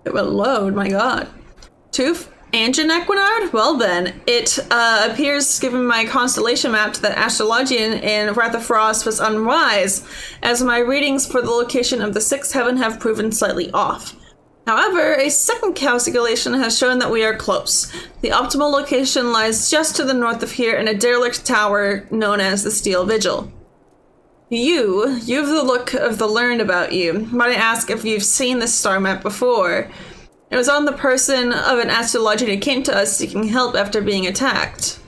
It will load, my god. Tooth? Ancient Equinard? Well then, it appears, given my constellation map, that astrologian in Wrath of Frost was unwise, as my readings for the location of the sixth heaven have proven slightly off. However, a second calculation has shown that we are close. The optimal location lies just to the north of here in a derelict tower known as the Steel Vigil. You've the look of the learned about you. Might I ask if you've seen this star map before? It was on the person of an astrologian who came to us seeking help after being attacked.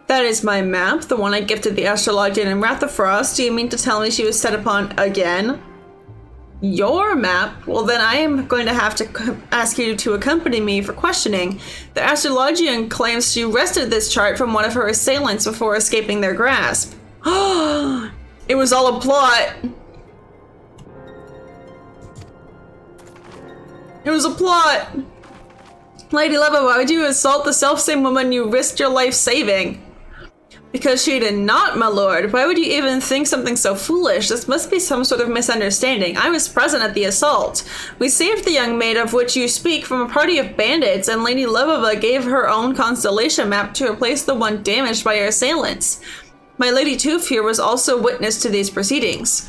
That is my map, the one I gifted the astrologian in Wrath of Frost. Do you mean to tell me she was set upon again? Your map? Well, then I am going to have to ask you to accompany me for questioning. The astrologian claims she wrested this chart from one of her assailants before escaping their grasp. It was all a plot. It was a plot. Lady Leva, why would you assault the selfsame woman you risked your life saving? Because she did not, my lord. Why would you even think something so foolish? This must be some sort of misunderstanding. I was present at the assault. We saved the young maid of which you speak from a party of bandits, and Lady Levova gave her own constellation map to replace the one damaged by her assailants. My Lady Toof here was also witness to these proceedings.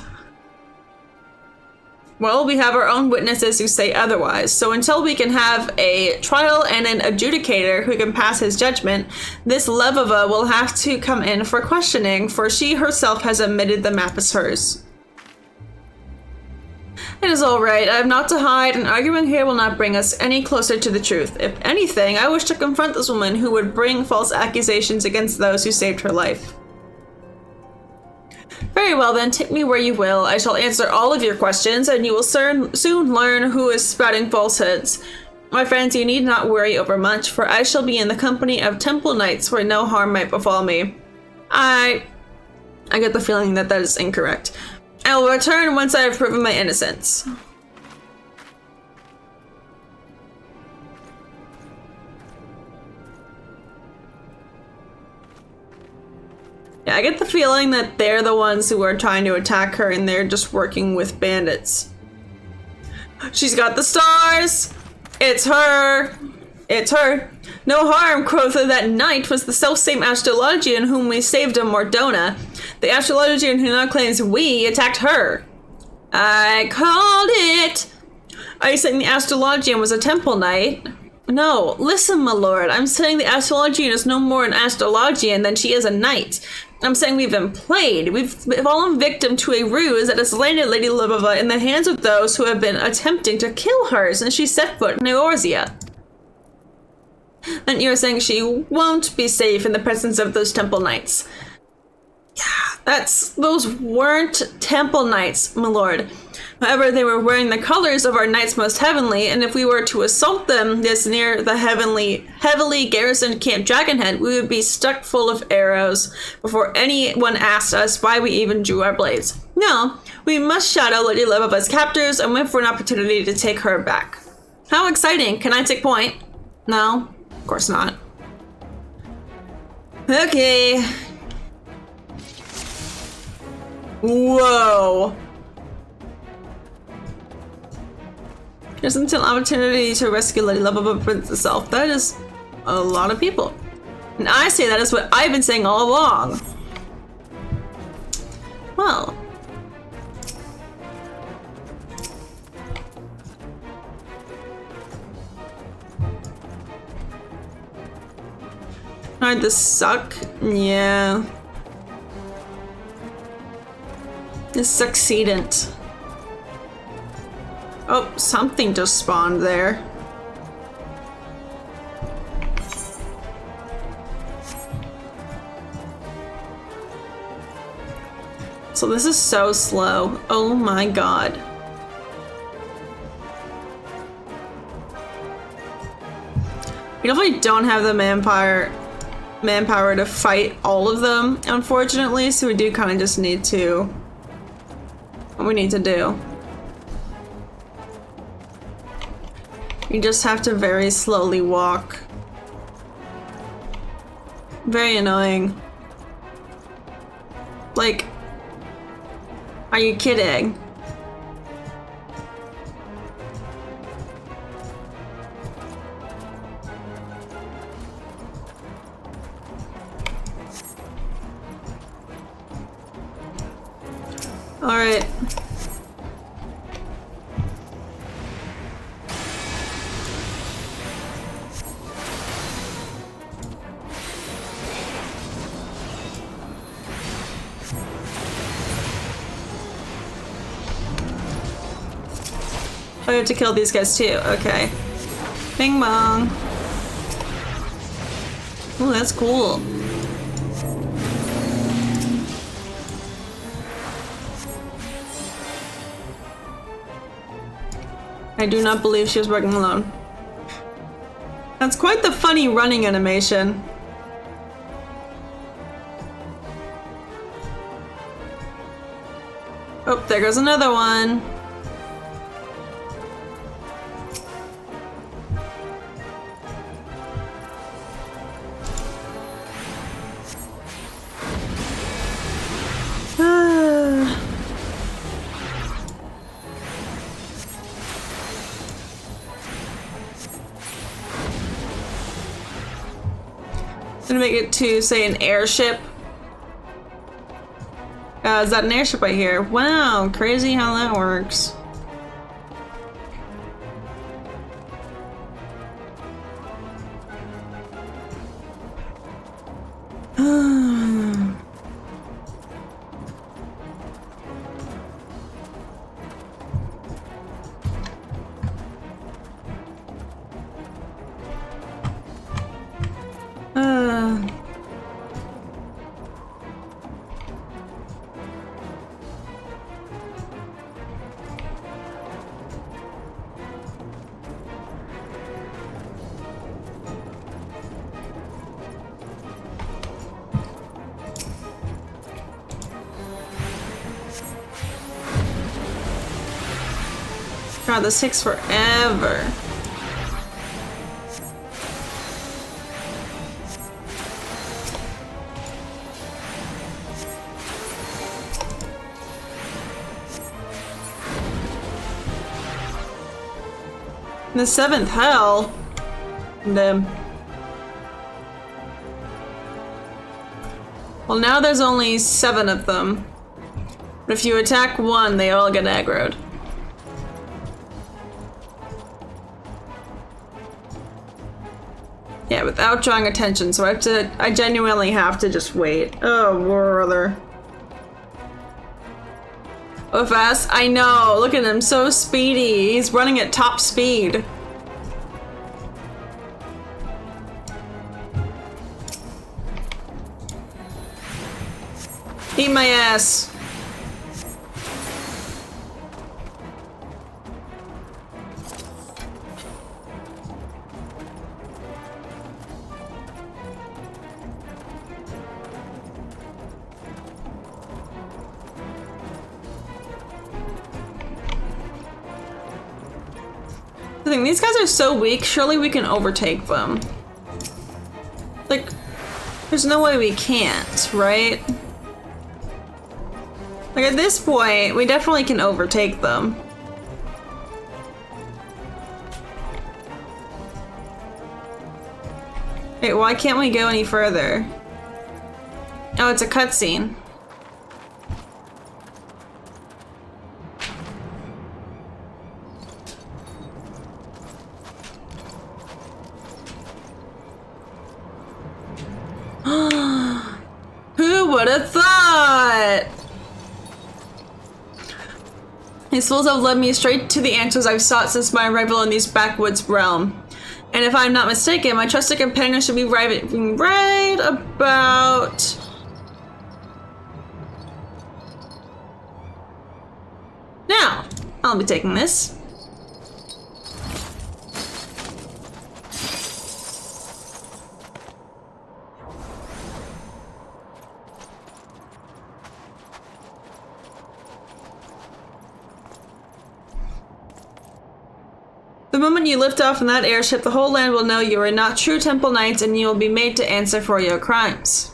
Well, we have our own witnesses who say otherwise, so until we can have a trial and an adjudicator who can pass his judgment, this Levova will have to come in for questioning, for she herself has admitted the map is hers. It is all right. I have naught to hide, and arguing here will not bring us any closer to the truth. If anything, I wish to confront this woman who would bring false accusations against those who saved her life. Very well then, take me where you will. I shall answer all of your questions, and you will soon learn who is spouting falsehoods. My friends, you need not worry overmuch, for I shall be in the company of temple knights where no harm might befall me. I get the feeling that that is incorrect. I will return once I have proven my innocence. Yeah, I get the feeling that they're the ones who are trying to attack her and they're just working with bandits. She's got the stars! It's her! It's her! No harm, quotha, that knight was the selfsame astrologian whom we saved in Mordona. The astrologian who now claims we attacked her. I called it! Are you saying the astrologian was a temple knight? No, listen, my lord. I'm saying the astrologian is no more an astrologian than she is a knight. I'm saying we've been played. We've fallen victim to a ruse that has landed Lady Levova in the hands of those who have been attempting to kill her since she set foot in Eorzea. And you're saying she won't be safe in the presence of those temple knights. Yeah, those weren't temple knights, my lord. However, they were wearing the colors of our knights most heavenly, and if we were to assault them this near the heavily garrisoned Camp Dragonhead, we would be stuck full of arrows before anyone asked us why we even drew our blades. No, we must shadow Lady Levova's captors and wait for an opportunity to take her back. How exciting! Can I take point? No, of course not. Okay. Whoa. There's until opportunity to rescue Lady Levova Prince herself. That is a lot of people. And I say that is what I've been saying all along. Well. Alright, this suck? Yeah. This succeedant. Oh, something just spawned there. So this is so slow. Oh my god. We definitely don't have the manpower to fight all of them, unfortunately, so we do kind of just need to... what we need to do. You just have to very slowly walk. Very annoying. Like, are you kidding? All right. Oh, I have to kill these guys too. Okay. Bing bong. Ooh, that's cool. I do not believe she was working alone. That's quite the funny running animation. Oh, there goes another one. Gonna make it to, say, an airship. Is that an airship right here? Wow, crazy how that works. God, this takes forever. The seventh hell. Damn. Well, now there's only 7 of them. But if you attack one, they all get aggroed. Yeah, without drawing attention, so I genuinely have to just wait. Oh, brother. Oh, fast? I know, look at him, so speedy. He's running at top speed. Eat my ass. I think these guys are so weak, surely we can overtake them. Like, there's no way we can't, right? Like, at this point, we definitely can overtake them. Wait, why can't we go any further? Oh, it's a cutscene. Who would have thought? These fools have led me straight to the answers I've sought since my arrival in these backwoods realm. And if I'm not mistaken, my trusted companion should be right about... I'll be taking this. The moment you lift off in that airship, the whole land will know you are not true Temple Knights and you will be made to answer for your crimes.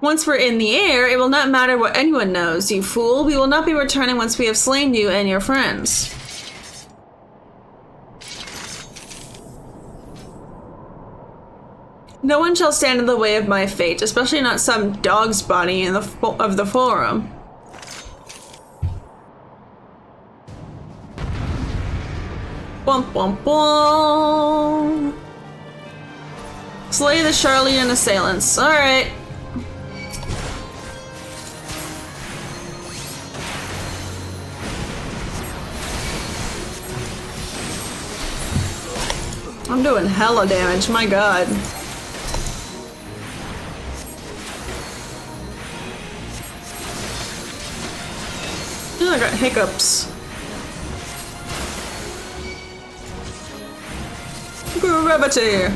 Once we're in the air, it will not matter what anyone knows, you fool. We will not be returning once we have slain you and your friends. No one shall stand in the way of my fate, especially not some dog's body in the of the forum. Bum bum bum. Slay the Charlian assailants. Alright. I'm doing hella damage, my god. I got hiccups. Gravity!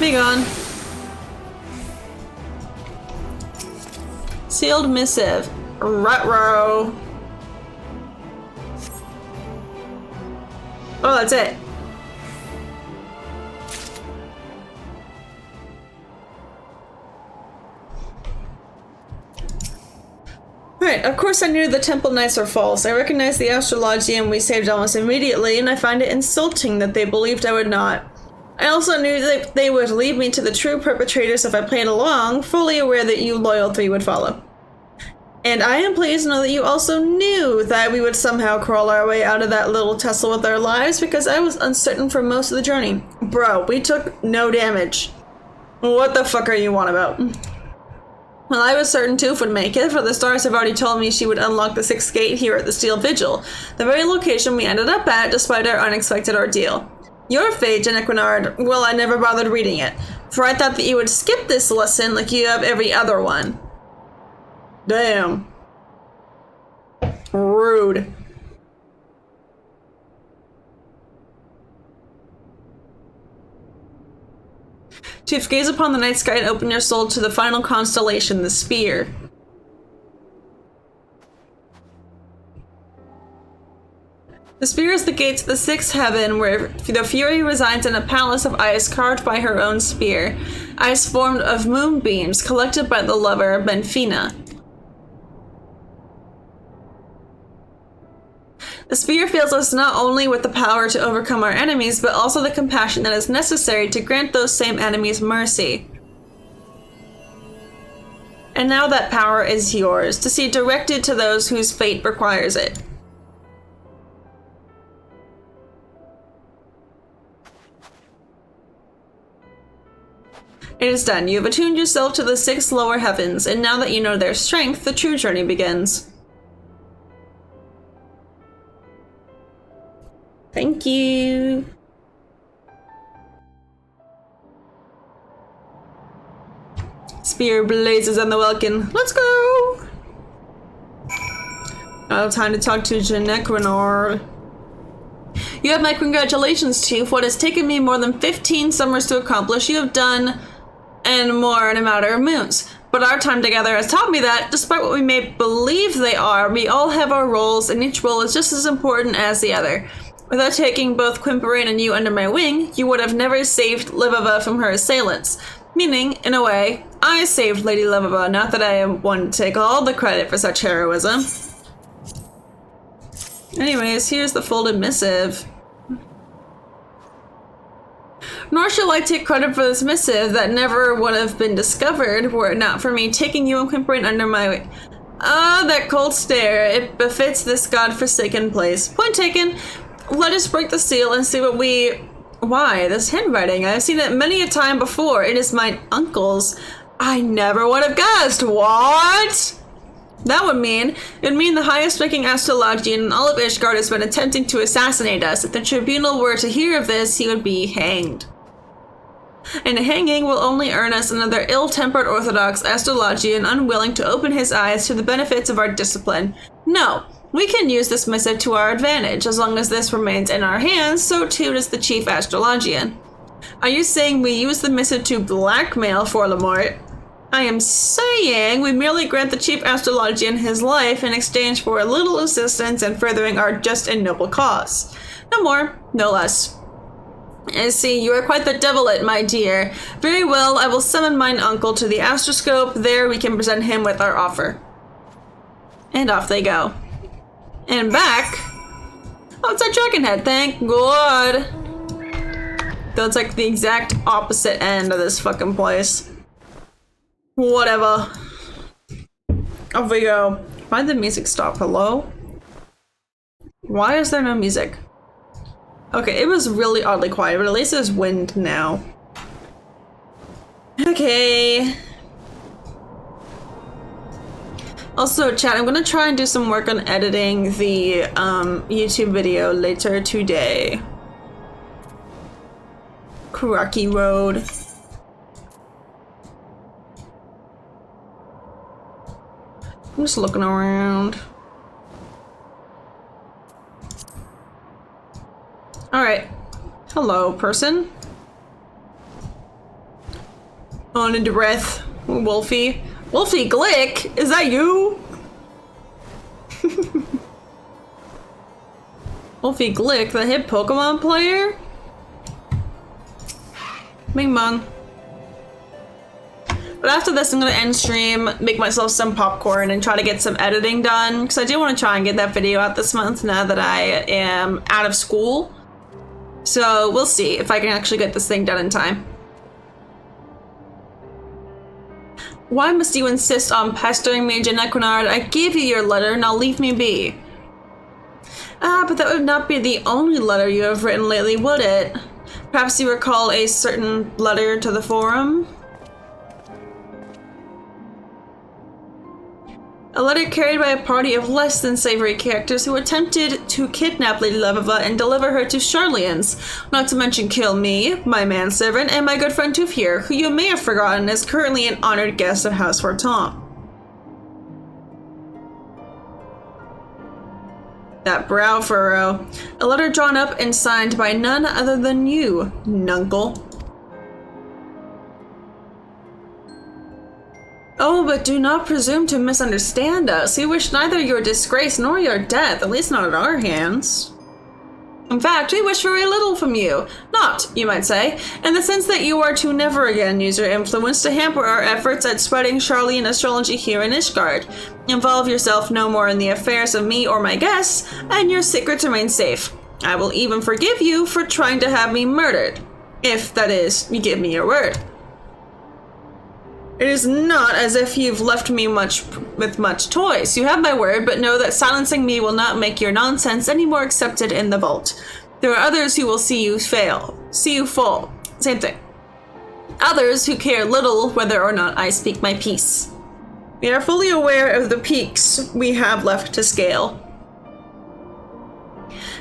Be gone. Sealed missive. Ruh-roh. Oh, that's it. Right, of course I knew the Temple Knights were false. I recognized the astrologium we saved almost immediately, and I find it insulting that they believed I would not. I also knew that they would lead me to the true perpetrators if I played along, fully aware that you loyal three would follow. And I am pleased to know that you also knew that we would somehow crawl our way out of that little tussle with our lives, because I was uncertain for most of the journey. Bro, we took no damage. What the fuck are you on about? Well, I was certain Toof would make it, for the stars have already told me she would unlock the 6th gate here at the Steel Vigil, the very location we ended up at despite our unexpected ordeal. Your fate, Equinard, well, I never bothered reading it, for I thought that you would skip this lesson like you have every other one. Damn. Rude. Toof, gaze upon the night sky and open your soul to the final constellation, the Spear. The Spear is the gate to the 6th heaven, where the Fury resides in a palace of ice carved by her own spear. Ice formed of moonbeams collected by the lover, Benfina. The Spear fills us not only with the power to overcome our enemies, but also the compassion that is necessary to grant those same enemies mercy. And now that power is yours, to see directed to those whose fate requires it. It is done. You have attuned yourself to the 6 lower heavens, and now that you know their strength, the true journey begins. Thank you. Spear blazes on the welkin. Let's go! Now time to talk to Equinard. You have my congratulations, Chief. What has taken me more than 15 summers to accomplish, you have done, and more in a matter of moons. But our time together has taught me that, despite what we may believe they are, we all have our roles, and each role is just as important as the other. Without taking both Quimperine and you under my wing, you would have never saved Livava from her assailants. Meaning, in a way, I saved Lady Livava, not that I am one to take all the credit for such heroism. Anyways, here's the folded missive. Nor shall I take credit for this missive that never would have been discovered were it not for me taking you and Quimperine under my wing. Ah, that cold stare. It befits this god-forsaken place. Point taken. Let us break the seal and see what we... Why, this handwriting. I have seen it many a time before. It is my uncle's. I never would have guessed. What? That would mean, it would mean the highest ranking astrologian in all of Ishgard has been attempting to assassinate us. If the tribunal were to hear of this, he would be hanged. And hanging will only earn us another ill-tempered Orthodox astrologian unwilling to open his eyes to the benefits of our discipline. No, we can use this missive to our advantage. As long as this remains in our hands, so too does the chief astrologian. Are you saying we use the missive to blackmail Forlamort? I am saying we merely grant the chief astrologian his life in exchange for a little assistance in furthering our just and noble cause. No more, no less. I see, you are quite the devilet, my dear. Very well, I will summon mine uncle to the astroscope. There we can present him with our offer. And off they go. And back. Oh, it's our dragon head, thank God. Though it's like the exact opposite end of this fucking place. Whatever. Off we go. Why did the music stop? Hello? Why is there no music? Okay, it was really oddly quiet, but at least there's wind now. Okay. Also, chat, I'm gonna try and do some work on editing the YouTube video later today. Kuraki Road. I'm just looking around. Alright. Hello, person. On into breath. Wolfie. Wolfie Glick? Is that you? Wolfie Glick, the hip Pokemon player? Bing bong. But after this, I'm gonna end stream, make myself some popcorn, and try to get some editing done. Because I do want to try and get that video out this month now that I am out of school. So we'll see if I can actually get this thing done in time. Why must you insist on pestering me, Janequinard? I gave you your letter, now leave me be. Ah, but that would not be the only letter you have written lately, would it? Perhaps you recall a certain letter to the forum? A letter carried by a party of less than savory characters who attempted to kidnap Lady Levava and deliver her to Charlians, not to mention kill me, my manservant, and my good friend Tufir, who you may have forgotten is currently an honored guest of House Forton. That brow furrow. A letter drawn up and signed by none other than you, Nuncle. Oh, but do not presume to misunderstand us. We wish neither your disgrace nor your death, at least not at our hands. In fact, we wish very little from you. Not, you might say, in the sense that you are to never again use your influence to hamper our efforts at spreading Charlian astrology here in Ishgard. Involve yourself no more in the affairs of me or my guests, and your secrets remain safe. I will even forgive you for trying to have me murdered. If, that is, you give me your word. It is not as if you've left me with much choice. You have my word, but know that silencing me will not make your nonsense any more accepted in the vault. There are others who will see you fail, see you fall. Same thing. Others who care little whether or not I speak my piece. We are fully aware of the peaks we have left to scale.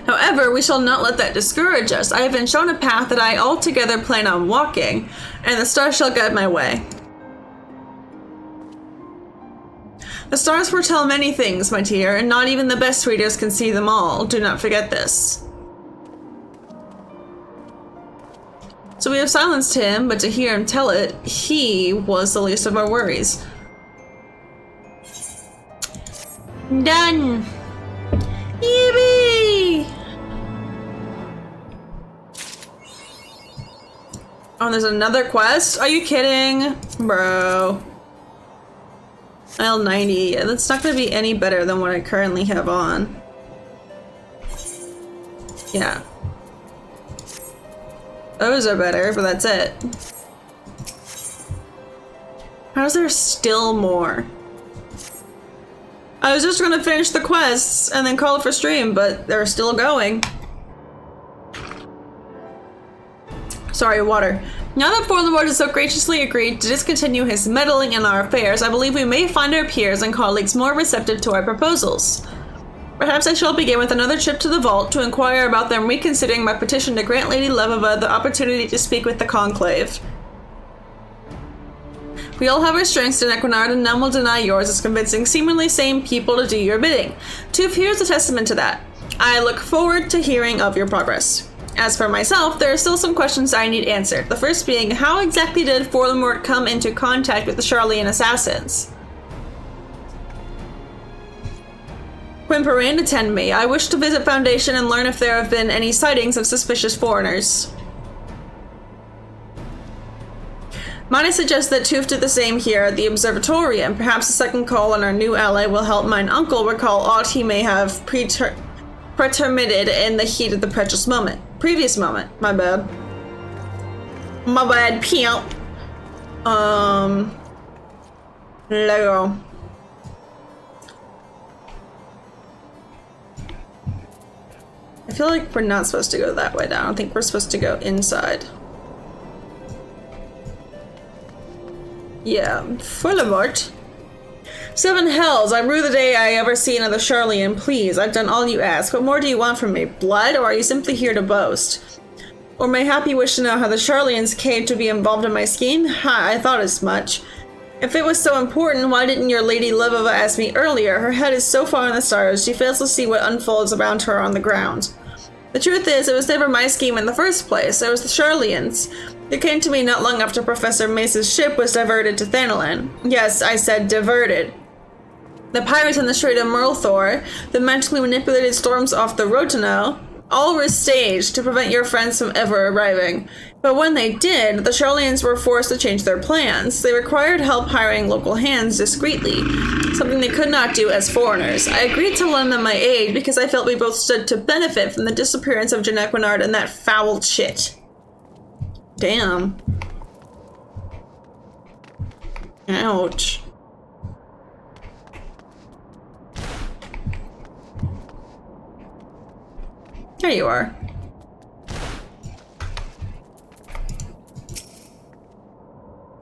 However, we shall not let that discourage us. I have been shown a path that I altogether plan on walking, and the stars shall guide my way. The stars foretell many things, my dear, and not even the best readers can see them all. Do not forget this. So we have silenced him, but to hear him tell it, he was the least of our worries. Done! Yippee! Oh, there's another quest? Are you kidding? Bro. L90. That's not going to be any better than what I currently have on. Yeah. Those are better, but that's it. How is there still more? I was just going to finish the quests and then call it for stream, but they're still going. Sorry, water. Now that Forlorn has so graciously agreed to discontinue his meddling in our affairs, I believe we may find our peers and colleagues more receptive to our proposals. Perhaps I shall begin with another trip to the vault to inquire about them reconsidering my petition to grant Lady Levova the opportunity to speak with the Conclave. We all have our strengths, Equinard, and none will deny yours as convincing seemingly sane people to do your bidding. Tooth, here's a testament to that. I look forward to hearing of your progress. As for myself, there are still some questions I need answered. The first being, how exactly did Forlamort come into contact with the Charlian assassins? Quimperin, attend me. I wish to visit Foundation and learn if there have been any sightings of suspicious foreigners. Might I suggest that Tooth do the same here at the Observatorium? Perhaps a second call on our new ally will help mine uncle recall aught he may have pretermitted in the heat of the previous moment. My bad. My bad, pimp. Lego. I feel like we're not supposed to go that way down. I think we're supposed to go inside. Yeah, Fullamort. 7 hells, I rue the day I ever see another Charlian, please. I've done all you ask. What more do you want from me? Blood, or are you simply here to boast? Or mayhap you wish to know how the Charlians came to be involved in my scheme? Ha, I thought as much. If it was so important, why didn't your Lady Levova ask me earlier? Her head is so far in the stars, she fails to see what unfolds around her on the ground. The truth is, it was never my scheme in the first place. It was the Charlians. It came to me not long after Professor Mace's ship was diverted to Thanolin. Yes, I said diverted. The pirates in the Strait of Merlthor, the magically manipulated storms off the Rotano, all were staged to prevent your friends from ever arriving. But when they did, the Charlians were forced to change their plans. They required help hiring local hands discreetly, something they could not do as foreigners. I agreed to lend them my aid because I felt we both stood to benefit from the disappearance of Janequinard and that foul shit. Damn. Ouch. There you are.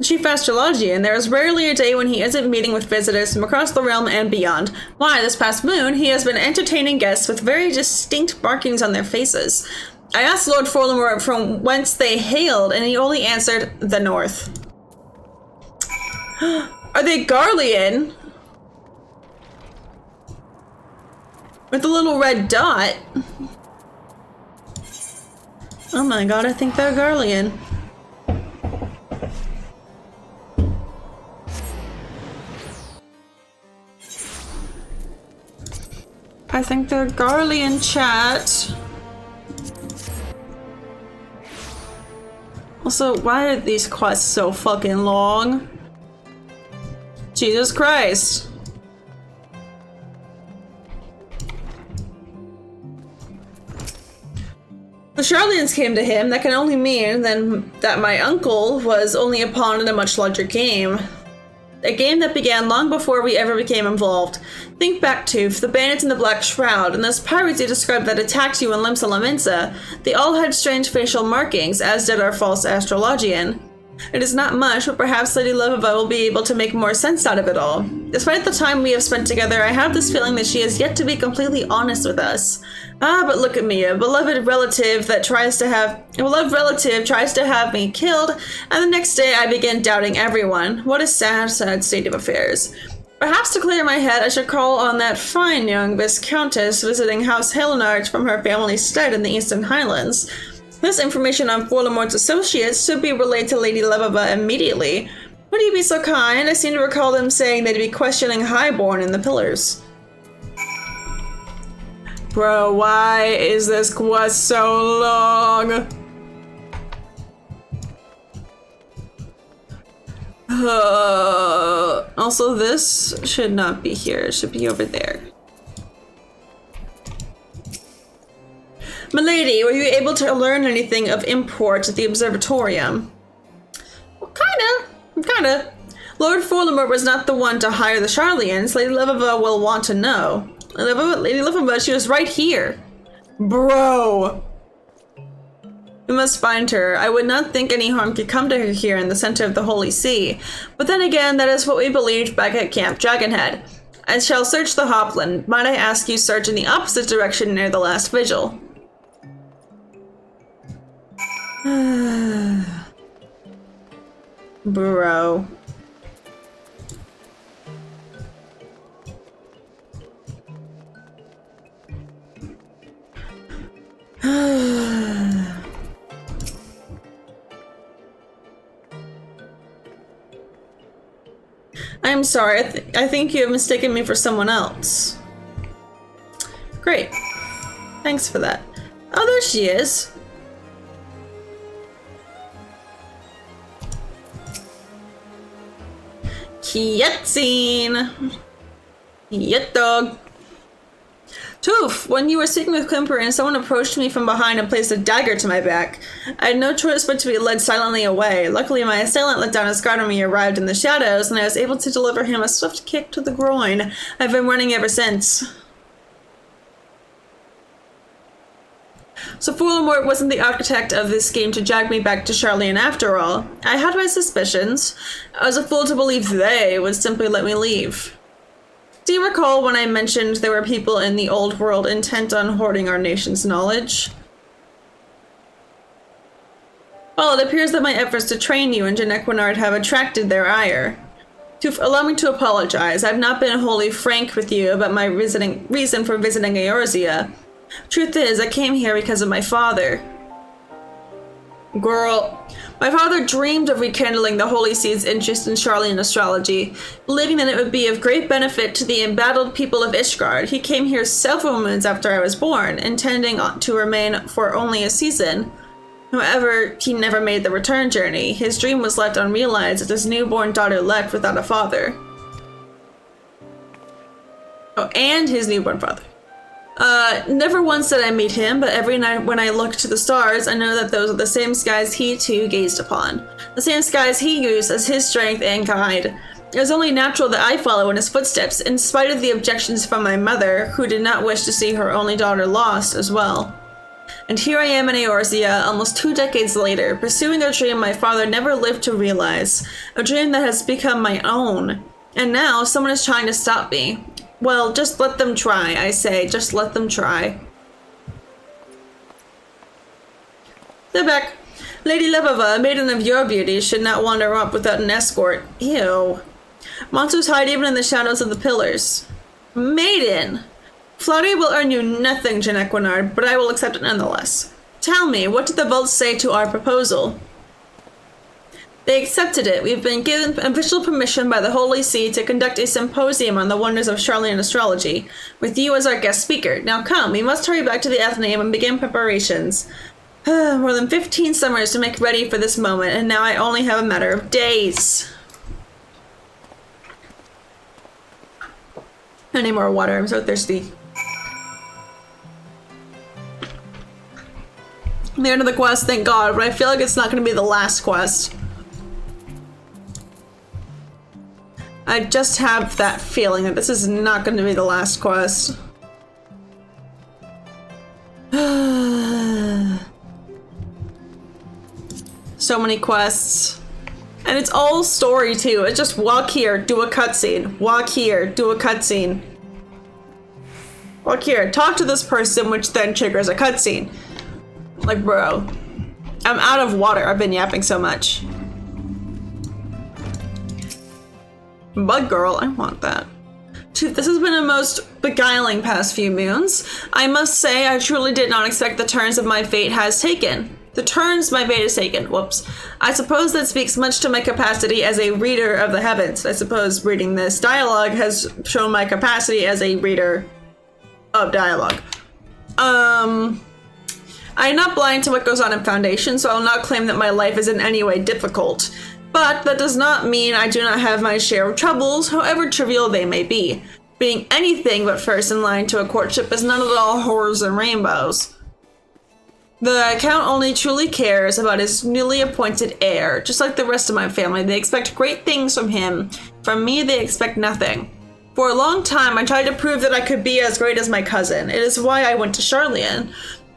Chief Astrologian, there is rarely a day when he isn't meeting with visitors from across the realm and beyond. Why, this past moon, he has been entertaining guests with very distinct markings on their faces. I asked Lord Forlamore from whence they hailed, and he only answered, the north. Are they Garlean? With a little red dot? Oh my god, I think they're Garlean. I think they're Garlean, chat. Also, why are these quests so fucking long? Jesus Christ. The Charlians came to him. That can only mean then that my uncle was only a pawn in a much larger game. A game that began long before we ever became involved. Think back to the bandits in the Black Shroud, and those pirates you described that attacked you in Limsa Lamensa. They all had strange facial markings, as did our false astrologian. It is not much, but perhaps Lady Levova will be able to make more sense out of it all. Despite the time we have spent together, I have this feeling that she has yet to be completely honest with us. Ah, but look at me, a beloved relative tries to have me killed, and the next day I begin doubting everyone. What a sad, sad state of affairs. Perhaps to clear my head, I should call on that fine young Viscountess visiting House Helenard from her family's stead in the Eastern Highlands. This information on Voldemort's associates should be relayed to Lady Levova immediately. Would you be so kind? I seem to recall them saying they'd be questioning Highborn in the Pillars. Bro, why is this quest so long? Also, this should not be here. It should be over there. Milady, were you able to learn anything of import at the Observatorium? Well, kinda. Lord Voldemort was not the one to hire the Charlians. Lady Levova will want to know. Lady Levova, she was right here. Bro. We must find her. I would not think any harm could come to her here in the center of the Holy See. But then again, that is what we believed back at Camp Dragonhead. I shall search the Hopland. Might I ask you search in the opposite direction near the last vigil? Bro. I'm sorry, I think you have mistaken me for someone else. Great. Thanks for that. Oh, there she is. Cutscene. Yet dog. Toof! When you were speaking with Quimper, someone approached me from behind and placed a dagger to my back. I had no choice but to be led silently away. Luckily, my assailant let down his guard when we arrived in the shadows, and I was able to deliver him a swift kick to the groin. I've been running ever since. So Voldemort wasn't the architect of this scheme to drag me back to Charlene after all. I had my suspicions. I was a fool to believe they would simply let me leave. Do you recall when I mentioned there were people in the old world intent on hoarding our nation's knowledge? Well, it appears that my efforts to train you in Genequinard have attracted their ire. Allow me to apologize. I've not been wholly frank with you about my reason for visiting Eorzea. Truth is, I came here because of my father. Girl, my father dreamed of rekindling the Holy See's interest in Charlene astrology, believing that it would be of great benefit to the embattled people of Ishgard. He came here several moons after I was born, intending to remain for only a season. However, he never made the return journey. His dream was left unrealized as his newborn daughter left without a father. Oh, and his newborn father. Never once did I meet him, but every night when I look to the stars, I know that those are the same skies he too gazed upon. The same skies he used as his strength and guide. It was only natural that I follow in his footsteps, in spite of the objections from my mother, who did not wish to see her only daughter lost as well. And here I am in Eorzea, almost 2 decades later, pursuing a dream my father never lived to realize. A dream that has become my own. And now, someone is trying to stop me. Well, just let them try, I say. Just let them try. They're back. Lady Levova, a maiden of your beauty, should not wander up without an escort. Ew. Monsters hide even in the shadows of the pillars. Maiden! Flattery will earn you nothing, Genequinard, but I will accept it nonetheless. Tell me, what did the vaults say to our proposal? They accepted it. We've been given official permission by the Holy See to conduct a symposium on the wonders of Charlene astrology, with you as our guest speaker. Now come, we must hurry back to the Athenaeum and begin preparations. More than 15 summers to make ready for this moment, and now I only have a matter of days. I need more water, I'm so thirsty. The end of the quest, thank God, but I feel like it's not going to be the last quest. I just have that feeling that this is not going to be the last quest. So many quests. And it's all story too. It's just walk here, do a cutscene. Walk here, do a cutscene. Walk here, talk to this person, which then triggers a cutscene. Like, bro. I'm out of water. I've been yapping so much. Bug girl, I want that. This has been a most beguiling past few moons. I must say, I truly did not expect the turns that my fate has taken. The turns my fate has taken. Whoops. I suppose that speaks much to my capacity as a reader of the heavens. I suppose reading this dialogue has shown my capacity as a reader of dialogue. I am not blind to what goes on in Foundation, so I will not claim that my life is in any way difficult. But that does not mean I do not have my share of troubles, however trivial they may be. Being anything but first in line to a courtship is none at all horrors and rainbows. The Count only truly cares about his newly appointed heir. Just like the rest of my family, they expect great things from him. From me, they expect nothing. For a long time, I tried to prove that I could be as great as my cousin. It is why I went to Charlene.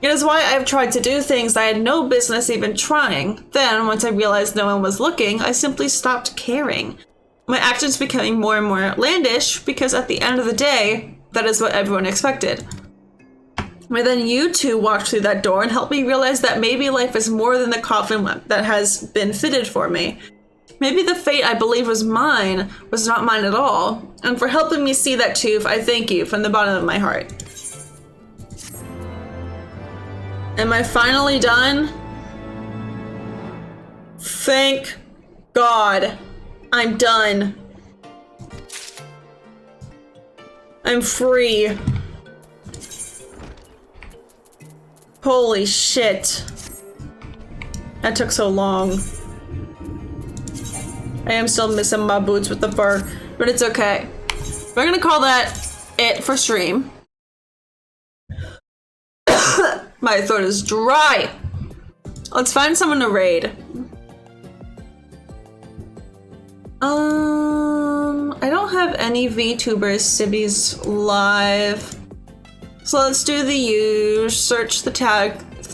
It is why I've tried to do things I had no business even trying. Then, once I realized no one was looking, I simply stopped caring. My actions becoming more and more outlandish because at the end of the day, that is what everyone expected. But then you two walked through that door and helped me realize that maybe life is more than the coffin that has been fitted for me. Maybe the fate I believed was mine was not mine at all. And for helping me see that too, I thank you from the bottom of my heart. Am I finally done? Thank God. I'm done. I'm free. Holy shit. That took so long. I am still missing my boots with the fur, but it's okay. We're gonna call that it for stream. My throat is dry. Let's find someone to raid. I don't have any VTubers Sibby's live. So let's do the use. Search the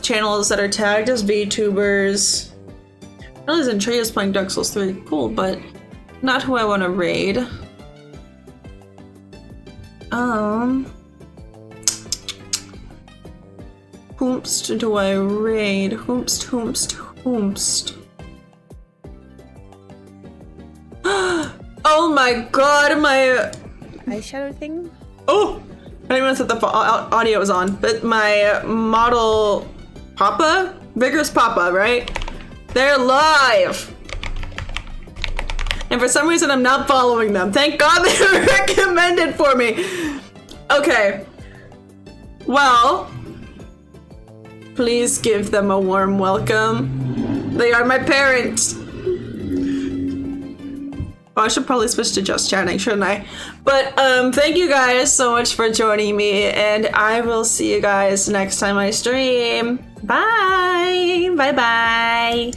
channels that are tagged as VTubers. I realize Andrea's playing Dark Souls 3. Cool, but not who I want to raid. Whomst do I raid? Whomst. Oh my god, my eyeshadow thing? Oh! I didn't even know that the audio was on, but my model Papa? Vigorous Papa, right? They're live! And for some reason I'm not following them. Thank God they were recommended for me! Okay. Well, please give them a warm welcome. They are my parents. Oh, I should probably switch to just chatting, shouldn't I? But thank you guys so much for joining me, and I will see you guys next time I stream. Bye! Bye-bye!